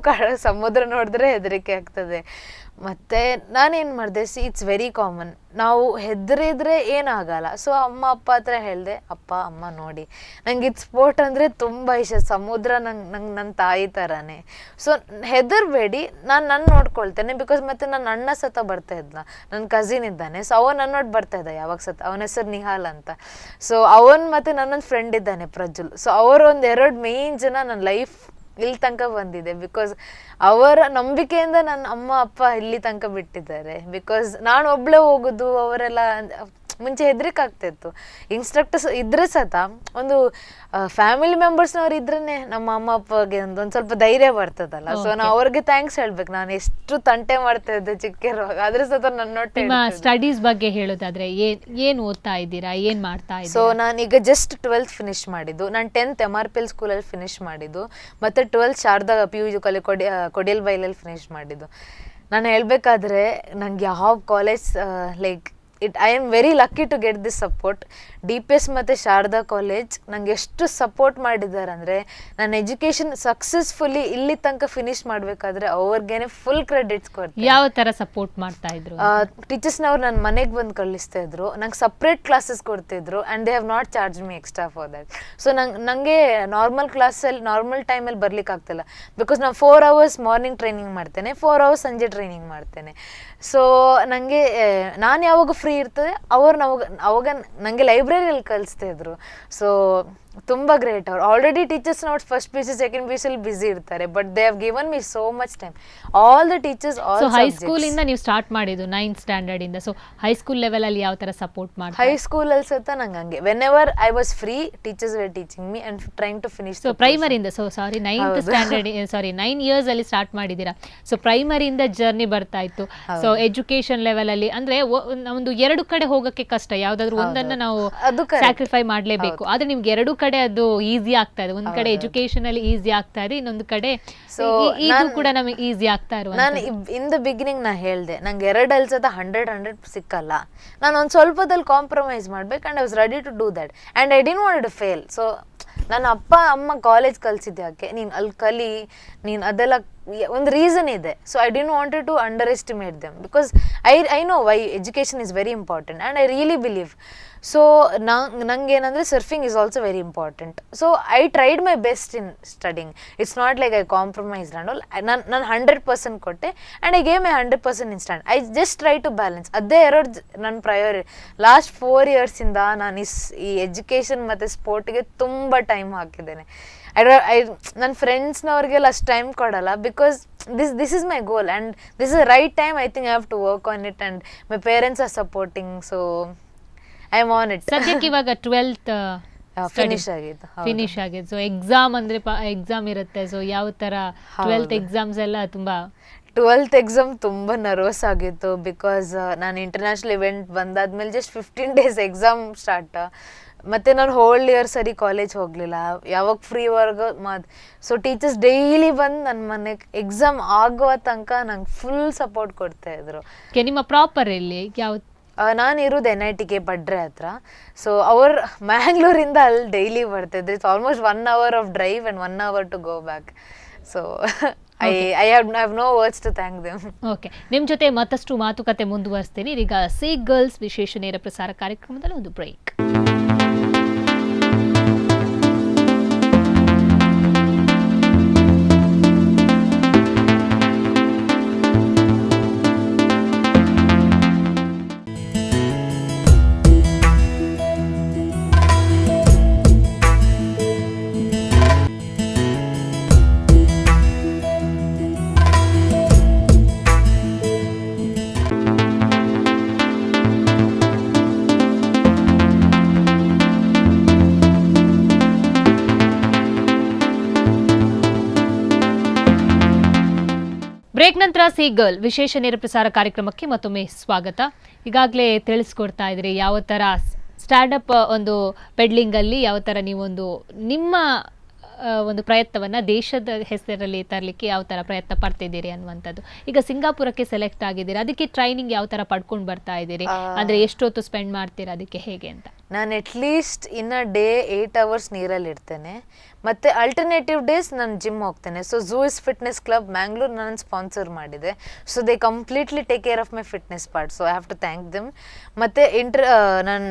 ಸಮುದ್ರ ನೋಡಿದ್ರೆ ಹೆದರಿಕೆ ಆಗ್ತದೆ. ಮತ್ತು ನಾನೇನು ಮಾಡಿದೆ, ಇಟ್ಸ್ ವೆರಿ ಕಾಮನ್, ನಾವು ಹೆದರಿದ್ರೆ ಏನಾಗಲ್ಲ. ಸೊ ಅಮ್ಮ ಅಪ್ಪ ಹತ್ರ ಹೇಳಿದೆ, ಅಪ್ಪ ಅಮ್ಮ ನೋಡಿ ನಂಗೆ ಇದು ಸ್ಪೋರ್ಟ್ ಅಂದರೆ ತುಂಬ ಇಷ್ಟ, ಸಮುದ್ರ ನಂಗೆ ನನ್ನ ತಾಯಿ ಥರನೇ. ಸೊ ಹೆದರಬೇಡಿ, ನಾನು ನೋಡ್ಕೊಳ್ತೇನೆ. ಬಿಕಾಸ್ ಮತ್ತು ನನ್ನ ಅಣ್ಣ ಸತ ಬರ್ತಾ ಇದ್ದ, ನನ್ನ ಕಸಿನ್ ಇದ್ದಾನೆ, ಸೊ ಅವನು ನನ್ನ ನೋಡಿ ಬರ್ತಾ ಇದ್ದ ಯಾವಾಗ ಸತ. ಅವನ ಹೆಸರು ನಿಹಾಲ್ ಅಂತ. ಸೊ ಅವನು ಮತ್ತು ನನ್ನೊಂದು ಫ್ರೆಂಡ್ ಇದ್ದಾನೆ ಪ್ರಜ್ವಲ್. ಸೊ ಅವರು ಒಂದು 2 ಮೇನ್ ಜನ ನನ್ನ ಲೈಫ್ ಇಲ್ಲಿ ತನಕ ಬಂದಿದೆ. ಬಿಕಾಸ್ ಅವರ ನಂಬಿಕೆಯಿಂದ ನನ್ನ ಅಮ್ಮ ಅಪ್ಪ ಇಲ್ಲಿ ತನಕ ಬಿಟ್ಟಿದ್ದಾರೆ. ಬಿಕಾಸ್ ನಾನು ಒಬ್ಳೆ ಹೋಗೋದು, ಅವರೆಲ್ಲ ಮುಂಚೆ ಹೆದರಿಕೆ ಆಗ್ತಾಯಿತ್ತು. ಇನ್ಸ್ಟ್ರಕ್ಟರ್ಸ್ ಇದ್ರೆ ಸತ ಒಂದು ಫ್ಯಾಮಿಲಿ ಮೆಂಬರ್ಸ್ನವ್ರು ಇದ್ರೇ ನಮ್ಮ ಅಮ್ಮ ಅಪ್ಪಗೆ ಒಂದು ಸ್ವಲ್ಪ ಧೈರ್ಯ ಬರ್ತದಲ್ಲ. ಸೊ ನಾವು ಅವ್ರಿಗೆ ಥ್ಯಾಂಕ್ಸ್ ಹೇಳ್ಬೇಕು. ನಾನು ಎಷ್ಟು ತಂಟೆ ಮಾಡ್ತಾ ಇದ್ದೆ ಚಿಕ್ಕಿರುವಾಗ, ಅದ್ರ ಸತ ನನ್ನ ನೋಡಿ. ಸ್ಟಡೀಸ್ ಬಗ್ಗೆ ಹೇಳೋದಾದ್ರೆ ಏನ್ ಓದ್ತಾ ಇದ್ದೀರಾ, ಏನ್ ಮಾಡ್ತಾ ಇದ್ದೀರಾ? ಸೊ ನಾನೀಗ ಜಸ್ಟ್ 12th ಫಿನಿಶ್ ಮಾಡಿದ್ದು. ನಾನು 10th MRPL ಸ್ಕೂಲಲ್ಲಿ ಫಿನಿಶ್ ಮಾಡಿದ್ದು, ಮತ್ತು 12th ಶಾರದಾ PU ಕೊಡಿಯಲ್ ಬೈಲಲ್ಲಿ ಫಿನಿಶ್ ಮಾಡಿದ್ದು. ನಾನು ಹೇಳಬೇಕಾದ್ರೆ ನಂಗೆ ಯಾವ college like I am very lucky to get this support. DPS ಮತ್ತು ಶಾರದಾ ಕಾಲೇಜ್ ನಂಗೆ ಎಷ್ಟು ಸಪೋರ್ಟ್ ಮಾಡಿದ್ದಾರೆ ಅಂದರೆ, ನನ್ನ ಎಜುಕೇಷನ್ ಸಕ್ಸಸ್ಫುಲಿ ಇಲ್ಲಿ ತನಕ ಫಿನಿಶ್ ಮಾಡಬೇಕಾದ್ರೆ ಅವ್ರಿಗೇನೆ ಫುಲ್ ಕ್ರೆಡಿಟ್ಸ್ ಕೊಡ್ತಾರೆ. ಯಾವ ಥರ ಸಪೋರ್ಟ್ ಮಾಡ್ತಾ ಇದ್ರು? ಟೀಚರ್ಸ್ನವ್ರು ನನ್ನ ಮನೆಗೆ ಬಂದು ಕಳಿಸ್ತಾ ಇದ್ರು, ನಂಗೆ ಸಪ್ರೇಟ್ ಕ್ಲಾಸಸ್ ಕೊಡ್ತಿದ್ರು, and they have not charge me extra for that. So ನನಗೆ ನಾರ್ಮಲ್ ಕ್ಲಾಸಲ್ಲಿ ನಾರ್ಮಲ್ ಟೈಮಲ್ಲಿ ಬರ್ಲಿಕ್ಕೆ ಆಗ್ತಿಲ್ಲ. ಬಿಕಾಸ್ ನಾನು 4 hours ಮಾರ್ನಿಂಗ್ ಟ್ರೈನಿಂಗ್ ಮಾಡ್ತೇನೆ, 4 hours ಸಂಜೆ ಟ್ರೈನಿಂಗ್ ಮಾಡ್ತೇನೆ. ಸೊ ನನಗೆ ನಾನು ಯಾವಾಗ ಫ್ರೀ ಇರ್ತದೆ ಅವಾಗ ನನಗೆ ಲೈಬ್ರರಿಯಲ್ಲಿ ಕಲಿಸ್ತಾ ಇದ್ರು. ಸೊ ತುಂಬ ಗ್ರೇಟ್. ಅವ್ರು ಆಲ್ರೆಡಿ ಟೀಚರ್ಸ್ ನೋಡಿ first P C second P C busy ಇರ್ತಾರೆ, but they have given me so much time. All the teachers, all so ಹೈಸ್ಕೂಲಿಂದ ನೀವು ಸ್ಟಾರ್ಟ್ ಮಾಡಿದ್ದು 9th ಸ್ಟ್ಯಾಂಡರ್ಡ್ ಇಂದ. ಸೊ ಹೈಸ್ಕೂಲ್ ಲೆವೆಲ್ ಅಲ್ಲಿ ಯಾವ ತರ ಸಪೋರ್ಟ್ ಮಾಡಿ? ಹೈಸ್ಕೂಲಲ್ಲಿ ಸತ ನಂಗೆ ಹಂಗೆ, whenever I was free teachers were teaching me and trying to finish. So ಪ್ರೈಮರಿಯಿಂದ, so sorry 9th standard, sorry 9 years ಅಲ್ಲಿ ಸ್ಟಾರ್ಟ್ ಮಾಡಿದ್ದೀರಾ. ಸೊ ಪ್ರೈಮರಿಯಿಂದ ಜರ್ನಿ ಬರ್ತಾ ಇತ್ತು. ಸೊ ಎಜುಕೇಶನ್ ಲೆವೆಲ್ ಅಲ್ಲಿ ಅಂದ್ರೆ ಒಂದು 2 ಕಡೆ ಹೋಗಕ್ಕೆ ಕಷ್ಟ, ಯಾವ್ದಾದ್ರು ಒಂದನ್ನ ನಾವು ಸ್ಯಾಕ್ರಿಫೈ ಮಾಡ್ಲೇಬೇಕು. ಆದ್ರೆ ನಿಮ್ಗೆ 2 ಕಡೆ ಅದು ಈಸಿ ಆಗ್ತಾ ಇದೆ. ಒಂದ್ ಕಡೆ ಎಜುಕೇಶನ್ ಅಲ್ಲಿ ಈಸಿ ಆಗ್ತಾ ಇದೆ, ಇನ್ನೊಂದು ಕಡೆ ಇದು ಕೂಡ ನಮಗೆ ಈಸಿ ಆಗ್ತಾ ಇರುವ. ನಾನು ಇನ್ ದ ಬಿಗಿನಿಂಗ್ ನಾ ಹೇಳ್ದೆ, ನಂಗೆ 2 ಅಲ್ಸದ 100 ಸಿಕ್ಕಲ್ಲ, ನಾನು ಒಂದ್ ಸ್ವಲ್ಪದಲ್ಲಿ ಕಾಂಪ್ರಮೈಸ್ ಮಾಡ್ಬೇಕು, and I was ready to do that and I didn't want to fail. So ನನ್ನ ಅಪ್ಪ ಅಮ್ಮ ಕಾಲೇಜ್ ಕಲ್ಸಿದ್ದೆ ಯಾಕೆ, ನೀನ್ ಅಲ್ಲಿ ಕಲಿ, ನೀನ್ ಅದೆಲ್ಲ ಒಂದು ರೀಸನ್ ಇದೆ. So I didn't wanted to underestimate them, because I know why education is very important and I really believe. So ನಂಗೆ ಏನಂದರೆ surfing is also very important. So I tried my best in studying. It's not like I compromise and all. ನಾನು 100% ಕೊಟ್ಟೆ and I gave my 100% in stand. I just try to balance. ಅದೇ ನನ್ನ ಪ್ರಯಾರಿಟಿ. ಲಾಸ್ಟ್ 4 ಇಯರ್ಸಿಂದ ನಾನು ಈ ಎಜುಕೇಷನ್ ಮತ್ತು ಸ್ಪೋರ್ಟಿಗೆ ತುಂಬ ಟೈಮ್ ಹಾಕಿದ್ದೇನೆ. ನನ್ನ ಫ್ರೆಂಡ್ಸ್ನವ್ರಿಗೆಲ್ಲ ಅಷ್ಟು ಟೈಮ್ ಕೊಡಲ್ಲ, because this is my goal and this is right time. I think I have to work on it and my parents are supporting. So I am on it. ಸದ್ಯಕ್ಕೆ ಇವಾಗ 12th ಫಿನಿಶ್ ಆಗಿದ್ದು. ಸೊ ಎಕ್ಸಾಮ್ ಅಂದ್ರೆ ಎಕ್ಸಾಮ್ ಇರುತ್ತೆ. ಸೊ ಯಾವ ತರ 12th ಎಕ್ಸಾಮ್ಸ್ ಎಲ್ಲ ತುಂಬಾ 12th ಎಕ್ಸಾಮ್ ತುಂಬ ನರ್ವಸ್ ಆಗಿತ್ತು, ಬಿಕಾಸ್ ನಾನು ಇಂಟರ್ನ್ಯಾಷನಲ್ ಇವೆಂಟ್ ಬಂದಾದ್ಮೇಲೆ ಜಸ್ಟ್ 15 days ಎಕ್ಸಾಮ್ ಸ್ಟಾರ್ಟ್. ಮತ್ತು ನಾನು ಹೋಲ್ ಇಯರ್ ಸರಿ ಕಾಲೇಜ್ ಹೋಗಲಿಲ್ಲ, ಯಾವಾಗ ಫ್ರೀ ವರ್ಗ ಸೊ ಟೀಚರ್ಸ್ ಡೈಲಿ ಬಂದು ನನ್ನ ಮನೆಗೆ ಎಕ್ಸಾಮ್ ಆಗುವ ತನಕ ನಂಗೆ ಫುಲ್ ಸಪೋರ್ಟ್ ಕೊಡ್ತಾ ಇದ್ರು. ನಿಮ್ಮ ಪ್ರಾಪರ್ ಎಲ್ಲಿ? ಯಾವ? ನಾನು ಇರೋದು NITK ಪಡ್ರೆ ಹತ್ರ. ಸೊ ಅವ್ರು ಮ್ಯಾಂಗ್ಳೂರಿಂದ ಅಲ್ಲಿ ಡೈಲಿ ಬರ್ತಿದ್ರು. It's almost 1 hour of drive and 1 hour to go back. So I have no words to thank them. Okay, ನಿಮ್ಮ ಜೊತೆ ಮತ್ತಷ್ಟು ಮಾತುಕತೆ ಮುಂದುವರಿಸ್ತೀನಿ. ಈಗ ಸಿ ಗರ್ಲ್ಸ್ ವಿಶೇಷ ನೇರ ಪ್ರಸಾರ ಕಾರ್ಯಕ್ರಮದಲ್ಲಿ ಒಂದು ಬ್ರೇಕ್. ಬ್ರೇಕ್ ನಂತರ ಸಿ ಗರ್ಲ್ ವಿಶೇಷ ನೇರ ಪ್ರಸಾರ ಕಾರ್ಯಕ್ರಮಕ್ಕೆ ಮತ್ತೊಮ್ಮೆ ಸ್ವಾಗತ. ಈಗಾಗಲೇ ತಿಳಿಸ್ಕೊಡ್ತಾ ಇದ್ರಿ ಯಾವ ಥರ ಸ್ಟಾರ್ಟಪ್ ಒಂದು ಪೆಡ್ಲಿಂಗಲ್ಲಿ ಯಾವ ಥರ ನೀವೊಂದು ನಿಮ್ಮ ಒಂದು ಪ್ರಯತ್ನವನ್ನು ದೇಶದ ಹೆಸರಲ್ಲಿ ತರಲಿಕ್ಕೆ ಯಾವ ಥರ ಪ್ರಯತ್ನ ಪಡ್ತಿದ್ದೀರಿ ಅನ್ನುವಂಥದ್ದು. ಈಗ ಸಿಂಗಾಪುರಕ್ಕೆ ಸೆಲೆಕ್ಟ್ ಆಗಿದ್ದೀರಿ, ಅದಕ್ಕೆ ಟ್ರೈನಿಂಗ್ ಯಾವ ಥರ ಪಡ್ಕೊಂಡು ಬರ್ತಾ ಇದ್ದೀರಿ? ಅಂದರೆ ಎಷ್ಟೊತ್ತು ಸ್ಪೆಂಡ್ ಮಾಡ್ತೀರಾ ಅದಕ್ಕೆ, ಹೇಗೆ ಅಂತ? ನಾನು at least in a day 8 hours ನೀರಲ್ಲಿ ಇರ್ತೇನೆ, ಮತ್ತು ಅಲ್ಟರ್ನೇಟಿವ್ ಡೇಸ್ ನಾನು ಜಿಮ್ ಹೋಗ್ತೇನೆ. So Zeus fitness club Mangalore ನಾನು ಸ್ಪಾನ್ಸರ್ ಮಾಡಿದೆ. So they completely take care of my fitness part. So I have to thank them. ಮತ್ತು ನಾನು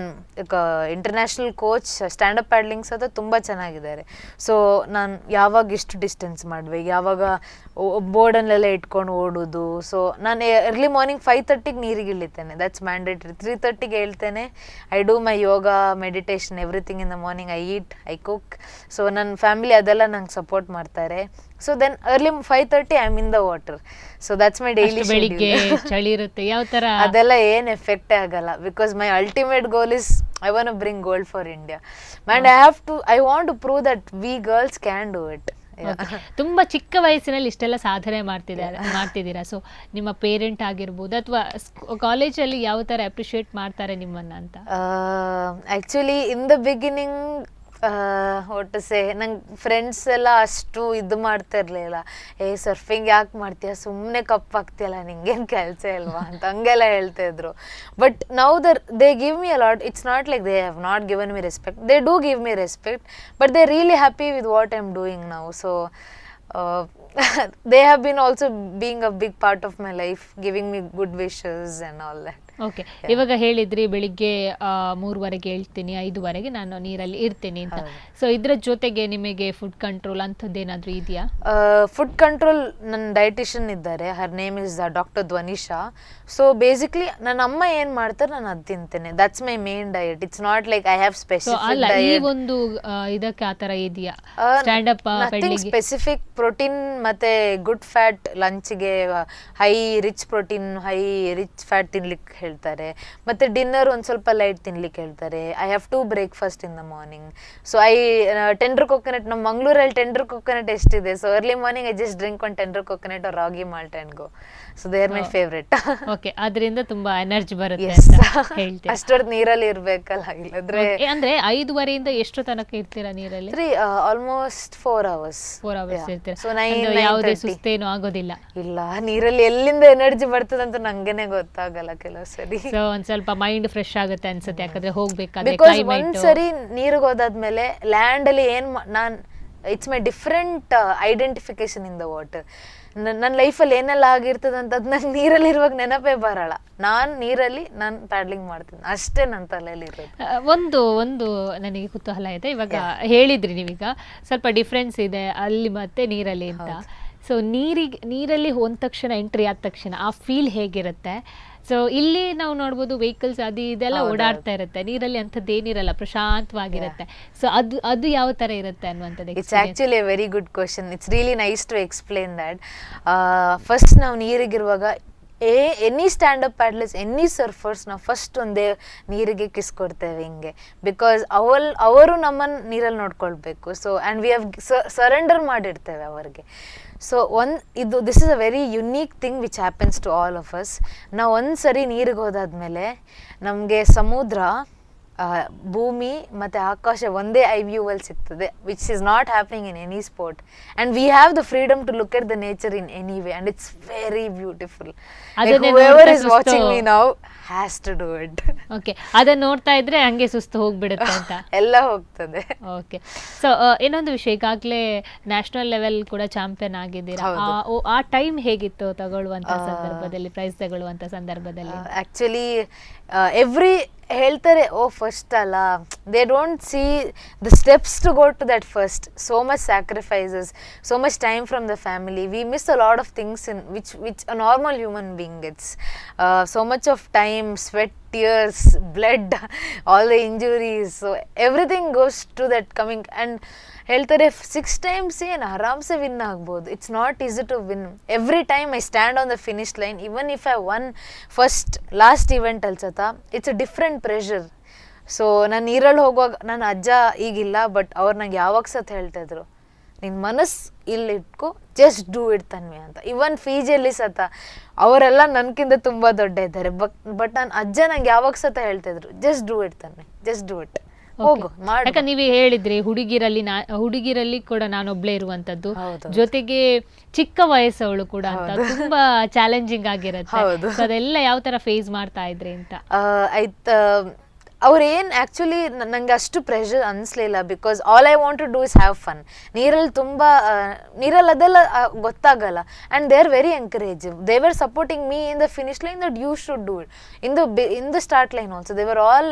ಇಂಟರ್ನ್ಯಾಷನಲ್ ಕೋಚ್ ಸ್ಟ್ಯಾಂಡಪ್ ಪ್ಯಾಡ್ಲಿಂಗ್ಸ್ ಅದು ತುಂಬ ಚೆನ್ನಾಗಿದ್ದಾರೆ. ಸೊ ನಾನು ಯಾವಾಗ ಎಷ್ಟು ಡಿಸ್ಟೆನ್ಸ್ ಮಾಡಬೇಕು, ಯಾವಾಗ ಬೋರ್ಡನ್ನೆಲ್ಲ ಇಟ್ಕೊಂಡು ಓಡೋದು. ಸೊ ನಾನು ಎರ್ಲಿ ಮಾರ್ನಿಂಗ್ 5:30ಗೆ ನೀರಿಗೆ ಇಳಿತೇನೆ, ದಟ್ಸ್ ಮ್ಯಾಂಡೇಟ್ರಿ. 3:30ಗೆ ಹೇಳ್ತೇನೆ. I do my yoga, meditation, everything in the morning. I eat, I cook. So ನನ್ನ ಫ್ಯಾಮಿಲಿ ಅದೆಲ್ಲ ನಂಗೆ ಸಪೋರ್ಟ್ ಮಾಡ್ತಾರೆ. So then early 5:30 I am in the water. So that's my daily. ಬೆಳಿಗ್ಗೆ ಚಳಿ ಇರುತ್ತೆ, ಯಾವ ಥರ? ಅದೆಲ್ಲ ಏನು ಎಫೆಕ್ಟೇ ಆಗಲ್ಲ, because my ultimate goal is I want to bring gold for India and I want to prove that we girls can do it. ತುಂಬಾ ಚಿಕ್ಕ ವಯಸ್ಸಿನಲ್ಲಿ ಇಷ್ಟೆಲ್ಲ ಸಾಧನೆ ಮಾಡ್ತಿದ್ದೀರಾ. ಸೊ ನಿಮ್ಮ ಪೇರೆಂಟ್ ಆಗಿರ್ಬೋದು ಅಥವಾ ಕಾಲೇಜಲ್ಲಿ ಯಾವ ಥರ ಅಪ್ರಿಷಿಯೇಟ್ ಮಾಡ್ತಾರೆ ನಿಮ್ಮನ್ನ ಅಂತ? ಆ್ಯಕ್ಚುಲಿ ಇನ್ ದ ಬಿಗಿನಿಂಗ್ ಒಟ್ಟು ನಂಗೆ ಫ್ರೆಂಡ್ಸ್ ಎಲ್ಲ ಅಷ್ಟು ಇದು ಮಾಡ್ತಾ ಇರಲಿಲ್ಲ. ಸರ್ಫಿಂಗ್ ಯಾಕೆ ಮಾಡ್ತೀಯ, ಸುಮ್ಮನೆ ಕಪ್ಪಾಗ್ತೀಯಲ್ಲ, ನಿಂಗೇನು ಕೆಲಸ ಇಲ್ವಾ ಅಂತ ಹಂಗೆಲ್ಲ ಹೇಳ್ತಾ ಇದ್ರು. But now they give me a lot. It's not like they have not given me respect. They do give me respect, but they really happy with what I am doing now. So they have been also being a big part of my life, giving me good wishes and all that. Okay, ಇವಾಗ ಹೇಳಿದ್ರಿ ಬೆಳಿಗ್ಗೆ 3:00ವರೆಗೆ ಹೇಳ್ತೀನಿ, 5:00ವರೆಗೆ ನಾನು ನೀರಲ್ಲಿ ಇರ್ತೀನಿ ಅಂತ. ಸೊ ಇದ್ರ ಜೊತೆಗೆ ನಿಮಗೆ ಫುಡ್ ಕಂಟ್ರೋಲ್ ಅಂಥದ್ದೇನಾದ್ರೂ ಇದೆಯಾ? ಫುಡ್ ಕಂಟ್ರೋಲ್ ನನ್ನ ಡೈಟಿಷಿಯನ್ ಇದ್ದಾರೆ, her name is doctor Dhwanisha. So basically ನನ್ನ ಅಮ್ಮ ಏನ್ ಮಾಡ್ತಾರೆ ನಾನು ಅದು ತಿಂತೇನೆ. That's my main diet. It's not like I have so specific ಅಲ್ಲ, ಈ ಡಯಟ್. ಒಂದು ಇದಕ್ಕೆ ಆತರ ಇದೆಯಾ stand up nothing specific. Protein ಮತ್ತೆ ಗುಡ್ ಫ್ಯಾಟ್ ಲಂಚ್ಗೆ high rich protein high rich fat ತಿನ್ಲಿಕ್ಕೆ ಹೇಳ್ತಾರೆ. ಮತ್ತೆ ಡಿನ್ನರ್ ಒಂದು ಸ್ವಲ್ಪ ಲೈಟ್ ತಿನ್ಲಿಕ್ಕೆ ಹೇಳ್ತಾರೆ. I have 2 breakfast in the morning. So tender coconut, ನಮ್ಮ ಮಂಗಳೂರಲ್ಲಿ ಟೆಂಡರ್ ಕೊಕೊನಟ್ ಎಷ್ಟಿದೆ. So early morning I just drink one tender coconut or ragi malt and go. So they are my favourite. Okay, ಅದರಿಂದ ತುಂಬಾ ಎನರ್ಜಿ ಬರುತ್ತೆ ಅಂತ ಹೇಳ್ತೀರಾ? ಅಷ್ಟೊತ್ತು ನೀರಲ್ಲಿ ಇರ್ಬೇಕಲ್ಲ, ಇಲ್ಲದ್ರೆ ಅಂದ್ರೆ 5:00ವರೆಯಿಂದ ಎಷ್ಟು ತನಕ ಇರ್ತೀರಾ ನೀರಲ್ಲಿ? Almost 4 hours. 4 hours ಇರ್ತೀರಾ? ಸೊ ಯಾವುದೇ ಸುಸ್ತೇನು ಆಗೋದಿಲ್ಲ? ಇಲ್ಲ, ನೀರಲ್ಲಿ ಎಲ್ಲಿಂದ ಎನರ್ಜಿ ಬರ್ತದಂತ ನಂಗೇನೆ ಗೊತ್ತಾಗಲ್ಲ ಕೆಲವು ಸರಿ. ಸೊ ಒಂದ್ ಸ್ವಲ್ಪ ಮೈಂಡ್ ಫ್ರೆಶ್ ಆಗುತ್ತೆ ಅನ್ಸುತ್ತೆ, ಯಾಕಂದ್ರೆ ಹೋಗ್ಬೇಕಾದ್ರೆ ಬಿಕಾಸ್ ಕ್ಲೈಮೇಟ್. ಒಂದ್ಸರಿ ನೀರಿಗೆ ಹೋದಾದ್ಮೇಲೆ ಲ್ಯಾಂಡ್ ಅಲ್ಲಿ it's my different identification in the water. ನನ್ನ ಲೈಫಲ್ಲಿ ಏನೆಲ್ಲ ಆಗಿರ್ತದಂತ ನಂಗೆ ನೀರಲ್ಲಿ ಇರುವಾಗ ನೆನಪೇ ಬರಲ್ಲ. ನಾನು ಪ್ಯಾಡ್ಲಿಂಗ್ ಮಾಡ್ತೀನಿ ಅಷ್ಟೇ ನನ್ನ ತಲೆಯಲ್ಲಿ ಇರೋದು. ಒಂದು ನನಗೆ ಕುತೂಹಲ ಇದೆ. ಇವಾಗ ಹೇಳಿದ್ರಿ ನೀವೀಗ ಸ್ವಲ್ಪ ಡಿಫ್ರೆನ್ಸ್ ಇದೆ ಅಲ್ಲಿ ಮತ್ತೆ ನೀರಲ್ಲಿ ಅಂತ. ಸೊ ನೀರಲ್ಲಿ ಹೋದ ತಕ್ಷಣ, ಎಂಟ್ರಿ ಆದ ತಕ್ಷಣ ಆ ಫೀಲ್ ಹೇಗಿರುತ್ತೆ? ಸೊ ಇಲ್ಲಿ ನಾವು ನೋಡ್ಬೋದು ವೆಹಿಕಲ್ಸ್ ಅದು ಇದೆಲ್ಲ ಓಡಾಡ್ತಾ ಇರುತ್ತೆ, ನೀರಲ್ಲಿ ಅಂಥದ್ದು ಏನಿರಲ್ಲ, ಪ್ರಶಾಂತವಾಗಿರುತ್ತೆ. ಸೊ ಅದು ಯಾವ ತರ ಇರುತ್ತೆ ಅನ್ನುವಂಥದ್ದು? It's actually a very good question. It's really nice to explain that. First ನಾವು ನೀರಿಗಿರುವಾಗ any stand up paddlers, any surfers, ನಾವು ಫಸ್ಟ್ ಒಂದೇ ನೀರಿಗೆ ಕಿಸ್ ಕೊಡ್ತೇವೆ ಹಿಂಗೆ. ಬಿಕಾಸ್ ಅವರು ನಮ್ಮನ್ನು ನೀರಲ್ಲಿ ನೋಡ್ಕೊಳ್ಬೇಕು. So and we have surrender ಮಾಡಿಡ್ತೇವೆ ಅವರಿಗೆ. So this is a very unique thing which happens to all of us. ನಾವು ಒಂದು ಸರಿ ನೀರಿಗೆ ಹೋದಾದ್ಮೇಲೆ ನಮಗೆ ಸಮುದ್ರ, ಭೂಮಿ ಮತ್ತು ಆಕಾಶ ಒಂದೇ ಐ ವ್ಯೂವಲ್ಲಿ ಸಿಗ್ತದೆ, which is not happening in any sport. And we have the freedom to look at the nature in any way and it's very beautiful. whoever is watching me now has to do it. Okay, ಅದನ್ನ ನೋಡ್ತಾ ಇದ್ರೆ ಹಂಗೆ ಸುಸ್ತು ಹೋಗ್ಬಿಡುತ್ತೆ ಅಂತ ಎಲ್ಲ ಹೋಗ್ತದೆ. ಓಕೆ, ಸೊ ಇನ್ನೊಂದು ವಿಷಯ, ಈಗಾಗಲೇ ನ್ಯಾಷನಲ್ ಲೆವೆಲ್ ಕೂಡ ಚಾಂಪಿಯನ್ ಆಗಿದ್ದೀರಾ. ಆ ಟೈಮ್ ಹೇಗಿತ್ತು ತಗೊಳ್ಳುವಂತ ಸಂದರ್ಭದಲ್ಲಿ, ಪ್ರೈಸ್ ತಗೊಳ್ಳುವಂತ ಸಂದರ್ಭದಲ್ಲಿ? ಆಕ್ಚುಲಿ ಎವ್ರಿ ಹೇಳ್ತಾರೆ ಫಸ್ಟ್ ಅಲ್ಲ, they don't see the steps to go to that first. So much sacrifices, so much time from the family. We miss a lot of things in which a normal human being gets. So much of time, sweat, tears, blood, all the injuries. So everything goes to that coming. And ಹೇಳ್ತಾರೆ 6 times ಏನು ಆರಾಮ್ಸೆ ವಿನ್ ಆಗ್ಬೋದು. It's not easy to win. Every time I stand on the finish line, even if I won last event ಅಲ್ಸತ್ತ, it's a different pressure. So ನಾನು ನೀರಲ್ಲಿ ಹೋಗುವಾಗ ನನ್ನ ಅಜ್ಜ ಈಗಿಲ್ಲ, ಬಟ್ ಅವ್ರು ನಂಗೆ ಯಾವಾಗ ಸತ್ ಹೇಳ್ತಾಯಿದ್ರು, ನಿನ್ನ ಮನಸ್ಸು ಇಲ್ಲಿಟ್ಕೊ, ಜಸ್ಟ್ ಡೂ ಇಟ್ ತನ್ವಿ ಅಂತ. ಇವನ್ ಫಿಜಿಯಲ್ಲಿ ಸತ ಅವರೆಲ್ಲ ನನಗಿಂತ ತುಂಬ ದೊಡ್ಡ ಇದ್ದಾರೆ, ಬಟ್ ನನ್ನ ಅಜ್ಜ ನಂಗೆ ಯಾವಾಗ ಸತ ಹೇಳ್ತಾಯಿದ್ರು, just do it Tanvi, just do it, ಹೋಗು ಮಾಡು. ಯಾಕಂದ್ರೆ ನೀವು ಹೇಳಿದ್ರಿ ಹುಡುಗಿರಲ್ಲಿ ಕೂಡ ನಾನೊಬ್ಳೇ ಇರುವಂತದ್ದು, ಜೊತೆಗೆ ಚಿಕ್ಕ ವಯಸ್ಸವಳು ಕೂಡ ಅಂತ, ತುಂಬಾ ಚಾಲೆಂಜಿಂಗ್ ಆಗಿರುತ್ತೆ. ಅದೆಲ್ಲ ಯಾವ ತರ ಫೇಸ್ ಮಾಡ್ತಾ ಇದ್ರಿ ಅಂತ? ಅವ್ರೇನು ಆ್ಯಕ್ಚುಲಿ ನನಗೆ ಅಷ್ಟು ಪ್ರೆಷರ್ ಅನಿಸ್ಲಿಲ್ಲ. Because all I want to do is have fun. ನೀರಲ್ಲಿ ಅದೆಲ್ಲ ಗೊತ್ತಾಗಲ್ಲ. And they are very encouraging. They were supporting me in the finish line that you should do it. In the start line also they were all.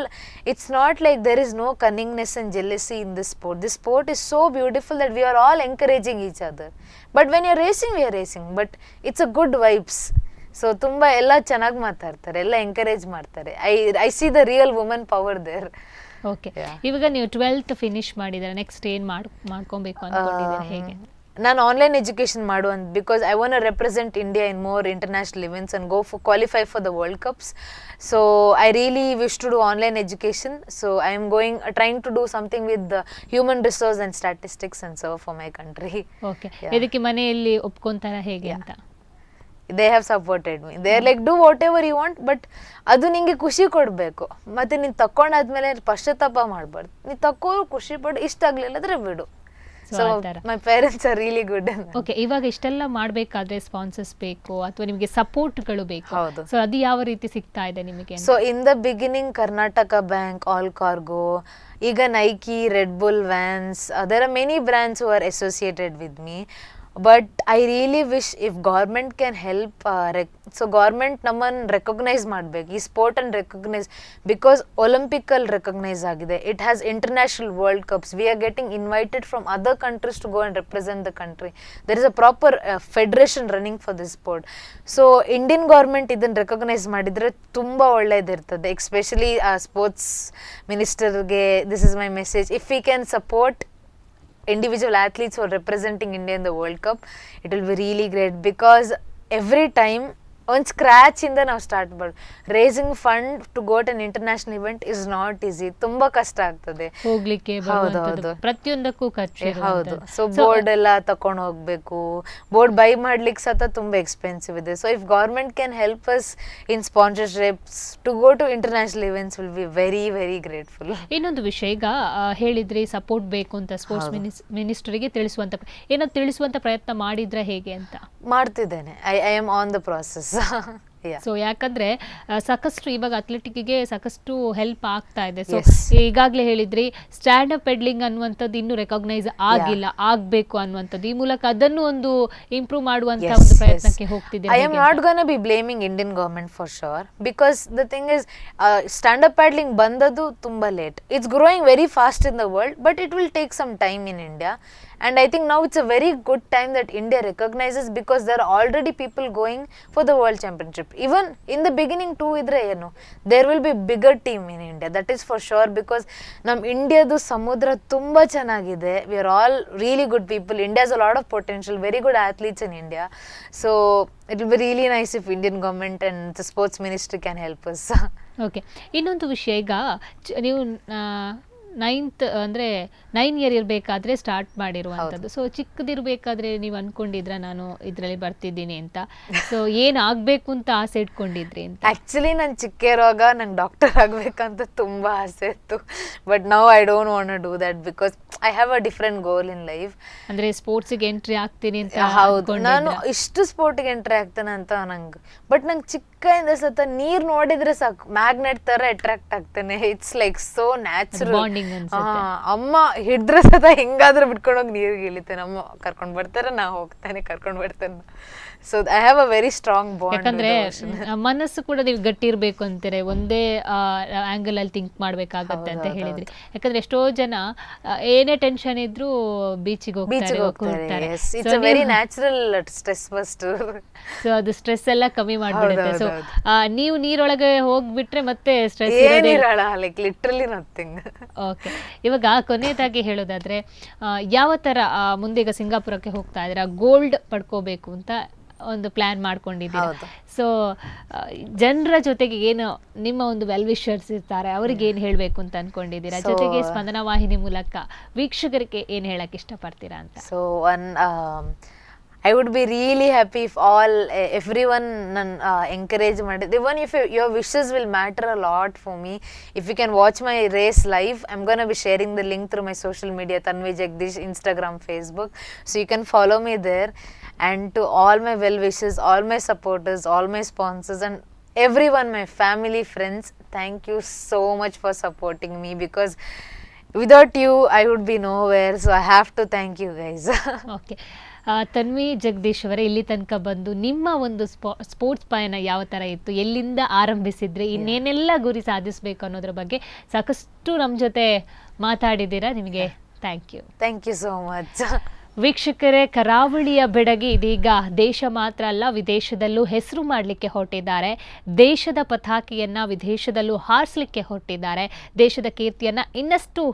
It's not like there is no cunningness and jealousy in this sport. This sport is so beautiful that we are all encouraging each other. But when you are racing, we are racing, but it's a good vibes. So ತುಂಬ ಎಲ್ಲ ಚೆನ್ನಾಗಿ ಮಾತಾಡ್ತಾರೆ, ಎಲ್ಲ ಎಂಕರೇಜ್ ಮಾಡ್ತಾರೆ. I see the real woman power there. Okay, ಇವಾಗ ನೀವು 12th ಫಿನಿಶ್ ಮಾಡಿದ್ರೆ ನೆಕ್ಸ್ಟ್ ಏನು ಮಾಡ್ಕೊಬೇಕು ಅನ್ಕೊಂಡಿದ್ದೀರಾ? ಹೇಗೆ? ನಾನು ಆನ್ಲೈನ್ ಎಜುಕೇಷನ್ ಮಾಡುವಂತ, because I want to represent India in more international events and go for qualify for the world cups. So I really wish to do online education. So I am trying to do something with human resource and statistics and serve for my country. Okay, ಇದಕ್ಕೆ ಮನೆಯಲ್ಲಿ ಒಪ್ಕೊಂತಾರ ಹೇಗೆ ಅಂತ? They have supported me. They are like do whatever you want, but ಅದು ನಿಂಗೆ ಖುಷಿ ಕೊಡಬೇಕು. ಮತ್ತು ನೀನು ತಕ್ಕೊಂಡಾದ್ಮೇಲೆ ಪಶ್ಚಾತ್ತಾಪ ಮಾಡಬಾರ್ದು. ನೀನು ತಕ್ಕೋ ಖುಷಿ ಪಡು, ಇಷ್ಟ ಆಗಲಿಲ್ಲ ಅಂದರೆ ಬಿಡು. So my parents are really good. Okay, ಇವಾಗ ಇಷ್ಟೆಲ್ಲ ಮಾಡಬೇಕಾದ್ರೆ ಸ್ಪಾನ್ಸರ್ಸ್ ಬೇಕು ಅಥವಾ ನಿಮಗೆ ಸಪೋರ್ಟ್ಗಳು ಬೇಕು. ಹೌದು. ಸೊ ಅದು ಯಾವ ರೀತಿ ಸಿಗ್ತಾ ಇದೆ ನಿಮಗೆ? So in the beginning Karnataka Bank, Allcargo, ಈಗ Nike, Red Bull, Vans, there are many brands who are associated with me. But I really wish if government can help so government ನಮ್ಮನ್ನು ರೆಕಗ್ನೈಸ್ ಮಾಡಬೇಕು, ಈ ಸ್ಪೋರ್ಟನ್ನು ರೆಕಗ್ನೈಸ್, ಬಿಕಾಸ್ ಒಲಿಂಪಿಕಲ್ಲಿ ರೆಕಗ್ನೈಸ್ ಆಗಿದೆ, it has international world cups, we are getting invited from other countries to go and represent the country, there is a proper federation running for this sport. So Indian government ಇದನ್ನು ರೆಕಗ್ನೈಸ್ ಮಾಡಿದರೆ ತುಂಬ ಒಳ್ಳೆಯದಿರ್ತದೆ, ಎಸ್ಪೆಷಲಿ ಸ್ಪೋರ್ಟ್ಸ್ ಮಿನಿಸ್ಟರ್ಗೆ this is my message. If we can support individual athletes who are representing India in the World Cup, it will be really great, because every time ಒಂದು ಸ್ಕ್ರ್ಯಾಚಿಂದ ನಾವು ಸ್ಟಾರ್ಟ್ ಮಾಡಿ racing fund to got an international event is not easy, ತುಂಬ ಕಷ್ಟ ಆಗ್ತದೆ ಹೋಗ್ಲಿಕ್ಕೆ ಪ್ರತಿಯೊಂದಕ್ಕೂ ಖರ್ಚು. ಹೌದು. ಸೊ ಬೋರ್ಡ್ ಎಲ್ಲ ತಕೊಂಡು ಹೋಗ್ಬೇಕು, ಬೋರ್ಡ್ ಬೈ ಮಾಡ್ಲಿಕ್ಕೆ ಸತ ತುಂಬ ಎಕ್ಸ್ಪೆನ್ಸಿವ್ ಇದೆ. So if government can help us in sponsorships to go to international events will be very very grateful. ಇನ್ನೊಂದು ವಿಷಯ, ಈಗ ಹೇಳಿದ್ರಿ ಸಪೋರ್ಟ್ ಬೇಕು ಅಂತ ಸ್ಪೋರ್ಟ್ಸ್ ಮಿನಿಸ್ಟರಿಗೆ ತಿಳಿಸುವಂತ ಪ್ರಯತ್ನ ಮಾಡಿದ್ರೆ ಹೇಗೆ ಅಂತ? ಮಾಡ್ತಿದ್ದೇನೆ, I am on the process. So ಯಾಕಂದ್ರೆ ಸಾಕಷ್ಟು ಇವಾಗ ಅಥ್ಲೆಟಿಕ್ಗೆ ಸಾಕಷ್ಟು ಹೆಲ್ಪ್ ಆಗ್ತಾ ಇದೆ. ಸೊ ಈಗಾಗಲೇ ಹೇಳಿದ್ರಿ ಸ್ಟ್ಯಾಂಡ್ ಅಪ್ ಪೆಡ್ಲಿಂಗ್ ಅನ್ನುವಂಥದ್ದು ಇನ್ನೂ ರೆಕಗ್ನೈಸ್ ಆಗಿಲ್ಲ, ಆಗ್ಬೇಕು ಅನ್ನುವಂಥದ್ದು, ಈ ಮೂಲಕ ಅದನ್ನು ಒಂದು ಇಂಪ್ರೂವ್ ಮಾಡುವಂತ ಒಂದು ಪ್ರಯತ್ನಕ್ಕೆ ಹೋಗ್ತಿದೆ. I am not gonna be blaming Indian government for sure, because the thing is stand up paddling ಬಂದದ್ದು ತುಂಬಾ late. It's growing very fast in the world, but it will take some time in India. And I think now it's a very good time that India recognizes, because there are already people going for the World Championship. Even in the beginning too idre eno, there will be bigger team in India, that is for sure, because nam Indiadu samudra tumba chanagide, we are all really good people. India has a lot of potential, very good athletes in India. So it will be really nice if Indian government and the sports ministry can help us. Okay, ಇನ್ನೊಂದು ವಿಷಯ, ಈಗ ನೀವು 9 ಇಯರ್ ಇರಬೇಕಾದ್ರೆ ಸ್ಟಾರ್ಟ್ ಮಾಡಿರುವಂಥದ್ದು. ಸೊ ಚಿಕ್ಕದಿರ್ಬೇಕಾದ್ರೆ ನೀವು ಅನ್ಕೊಂಡಿದ್ರ ನಾನು ಇದರಲ್ಲಿ ಬರ್ತಿದ್ದೀನಿ ಅಂತ? ಸೊ ಏನ್ ಆಗ್ಬೇಕು ಅಂತ ಆಸೆ ಇಟ್ಕೊಂಡಿದ್ರಿ ಅಂತ? ಆಕ್ಚುಲಿ ನಾನು ಚಿಕ್ಕ ಇರುವಾಗ ನಂಗೆ ಡಾಕ್ಟರ್ ಆಗ್ಬೇಕಂತ ತುಂಬಾ ಆಸೆ ಇತ್ತು, but now I don't want to do that, because I have a different goal in life. ಅಂದ್ರೆ ಸ್ಪೋರ್ಟ್ಸ್ಗೆ ಎಂಟ್ರಿ ಆಗ್ತೀನಿ ಅಂತ? ಹೌದು, ನಾನು ಇಷ್ಟು ಸ್ಪೋರ್ಟ್ಗೆ ಎಂಟ್ರಿ ಆಗ್ತೇನೆ ಅಂತ ನಂಗೆ, ಬಟ್ ನಂಗೆ ಚಿಕ್ಕದಿಂದ ಸತ ನೀರ್ ನೋಡಿದ್ರೆ ಸಾಕು ಮ್ಯಾಗ್ನೆಟ್ ತರ ಅಟ್ರಾಕ್ಟ್ ಆಗ್ತೇನೆ. It's like so natural. ಅಮ್ಮ ಹಿಡಿದ್ರೆ ಸತ ಹಿಂಗಾದ್ರೂ ಬಿಟ್ಕೊಂಡೋಗಿ ನೀರಿಗೆ ಇಳಿತೇನೆ, ಅಮ್ಮ ಕರ್ಕೊಂಡ್ ಬರ್ತಾರೆ, ನಾ ಹೋಗ್ತೇನೆ, ಕರ್ಕೊಂಡ್ ಬರ್ತೇನೆ. So I have a very strong bond. ಯಾಕಂದ್ರೆ ಮನಸ್ಸು ಕೂಡ ನೀವು ಗಟ್ಟಿ ಇರ್ಬೇಕು ಅಂತಾರೆ, ಒಂದೇ ಆಂಗಲ್ ಅಲ್ಲಿ ಥಿಂಕ್ ಮಾಡ್ಬೇಕಾಗತ್ತೆ ಅಂತ ಹೇಳಿದ್ರಿ. ಯಾಕಂದ್ರೆ ಎಷ್ಟೋ ಜನ ಏನೇ ಟೆನ್ಷನ್ ಇದ್ರು ಬೀಚಿಗೆ ಹೋಗ್ತಾರೆ. It's a very natural stress buster. So ಅದು ಸ್ಟ್ರೆಸ್ ಎಲ್ಲ ಕಮ್ಮಿ ಮಾಡ್ಬಿಡುತ್ತೆ. ಸೊ ನೀವು ನೀರೊಳಗೆ ಹೋಗ್ಬಿಟ್ರೆ ಮತ್ತೆ stress like literally nothing. Okay, ಇವಾಗ ಕೊನೆಯದಾಗಿ ಹೇಳೋದಾದ್ರೆ ಯಾವ ತರ ಮುಂದೆ ಈಗ ಸಿಂಗಾಪುರಕ್ಕೆ ಹೋಗ್ತಾ ಇದ್ದೀರಾ, ಗೋಲ್ಡ್ ಪಡ್ಕೋಬೇಕು ಅಂತ ಒಂದು ಪ್ಲಾನ್ ಮಾಡ್ಕೊಂಡಿದ್ದೀರಾ. ಸೊ ಜನರ ಜೊತೆಗೆ ಏನು ನಿಮ್ಮ ಒಂದು ವೆಲ್ ವಿಶರ್ಸ್ ಇರ್ತಾರೆ, ಅವ್ರಿಗೆ ಏನು ಹೇಳಬೇಕು ಅಂತ ಅನ್ಕೊಂಡಿದ್ದೀರಾ? ಜೊತೆಗೆ ಸ್ಪಂದನ ವಾಹಿನಿ ಮೂಲಕ ವೀಕ್ಷಕರಿಗೆ ಏನು ಹೇಳಕ್ ಇಷ್ಟಪಡ್ತೀರಾ ಅಂತ? So I would be really happy if everyone encourage ಮಾಡಿದ್ರೆ, even if your wishes will matter a lot for me. If you can watch my race live, I'm going to be sharing the link through my social media, Tanvi Jagdish, Instagram, Facebook, so you can follow me there. And to all my well wishers, all my supporters, all my sponsors, and everyone, my family, friends, thank you so much for supporting me, because without you I would be nowhere. So I have to thank you guys. Okay, Tanvi Jagadish ಅವರೇ, ಇಲ್ಲಿ ತನಕ ಬಂದು ನಿಮ್ಮ ಒಂದು ಸ್ಪೋರ್ಟ್ಸ್ ಪಯಣ ಯಾವ ಥರ ಇತ್ತು, ಎಲ್ಲಿಂದ ಆರಂಭಿಸಿದ್ರೆ, ಇನ್ನೇನೆಲ್ಲ ಗುರಿ ಸಾಧಿಸಬೇಕು ಅನ್ನೋದ್ರ ಬಗ್ಗೆ ಸಾಕಷ್ಟು ನಮ್ಮ ಜೊತೆ ಮಾತಾಡಿದ್ದೀರಾ. ನಿಮಗೆ ಥ್ಯಾಂಕ್ ಯು ಸೋ ಮಚ್. ವೀಕ್ಷಕರೇ, ಕರಾವಳಿಯ ಬೆಡಗಿ ಇದೀಗ ದೇಶ ಮಾತ್ರ ಅಲ್ಲ ವಿದೇಶದಲ್ಲೂ ಹೆಸರು ಮಾಡಲಿಕ್ಕೆ ಹೊರಟಿದ್ದಾರೆ. ದೇಶದ ಪತಾಕೆಯನ್ನು ವಿದೇಶದಲ್ಲೂ ಹಾರಿಸಲಿಕ್ಕೆ ಹೊರಟಿದ್ದಾರೆ. ದೇಶದ ಕೀರ್ತಿಯನ್ನು ಇನ್ನಷ್ಟು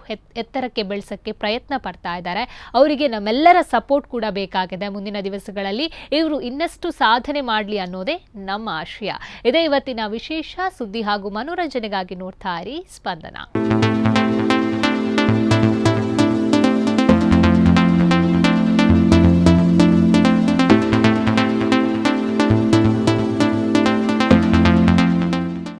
ಎತ್ತರಕ್ಕೆ ಬೆಳೆಸೋಕ್ಕೆ ಪ್ರಯತ್ನ ಪಡ್ತಾ ಇದ್ದಾರೆ. ಅವರಿಗೆ ನಮ್ಮೆಲ್ಲರ ಸಪೋರ್ಟ್ ಕೂಡ ಬೇಕಾಗಿದೆ. ಮುಂದಿನ ದಿವಸಗಳಲ್ಲಿ ಇವರು ಇನ್ನಷ್ಟು ಸಾಧನೆ ಮಾಡಲಿ ಅನ್ನೋದೇ ನಮ್ಮ ಆಶಯ. ಇದೇ ಇವತ್ತಿನ ವಿಶೇಷ ಸುದ್ದಿ ಹಾಗೂ ಮನೋರಂಜನೆಗಾಗಿ ನೋಡ್ತಾ ಇರಿ ಸ್ಪಂದನ.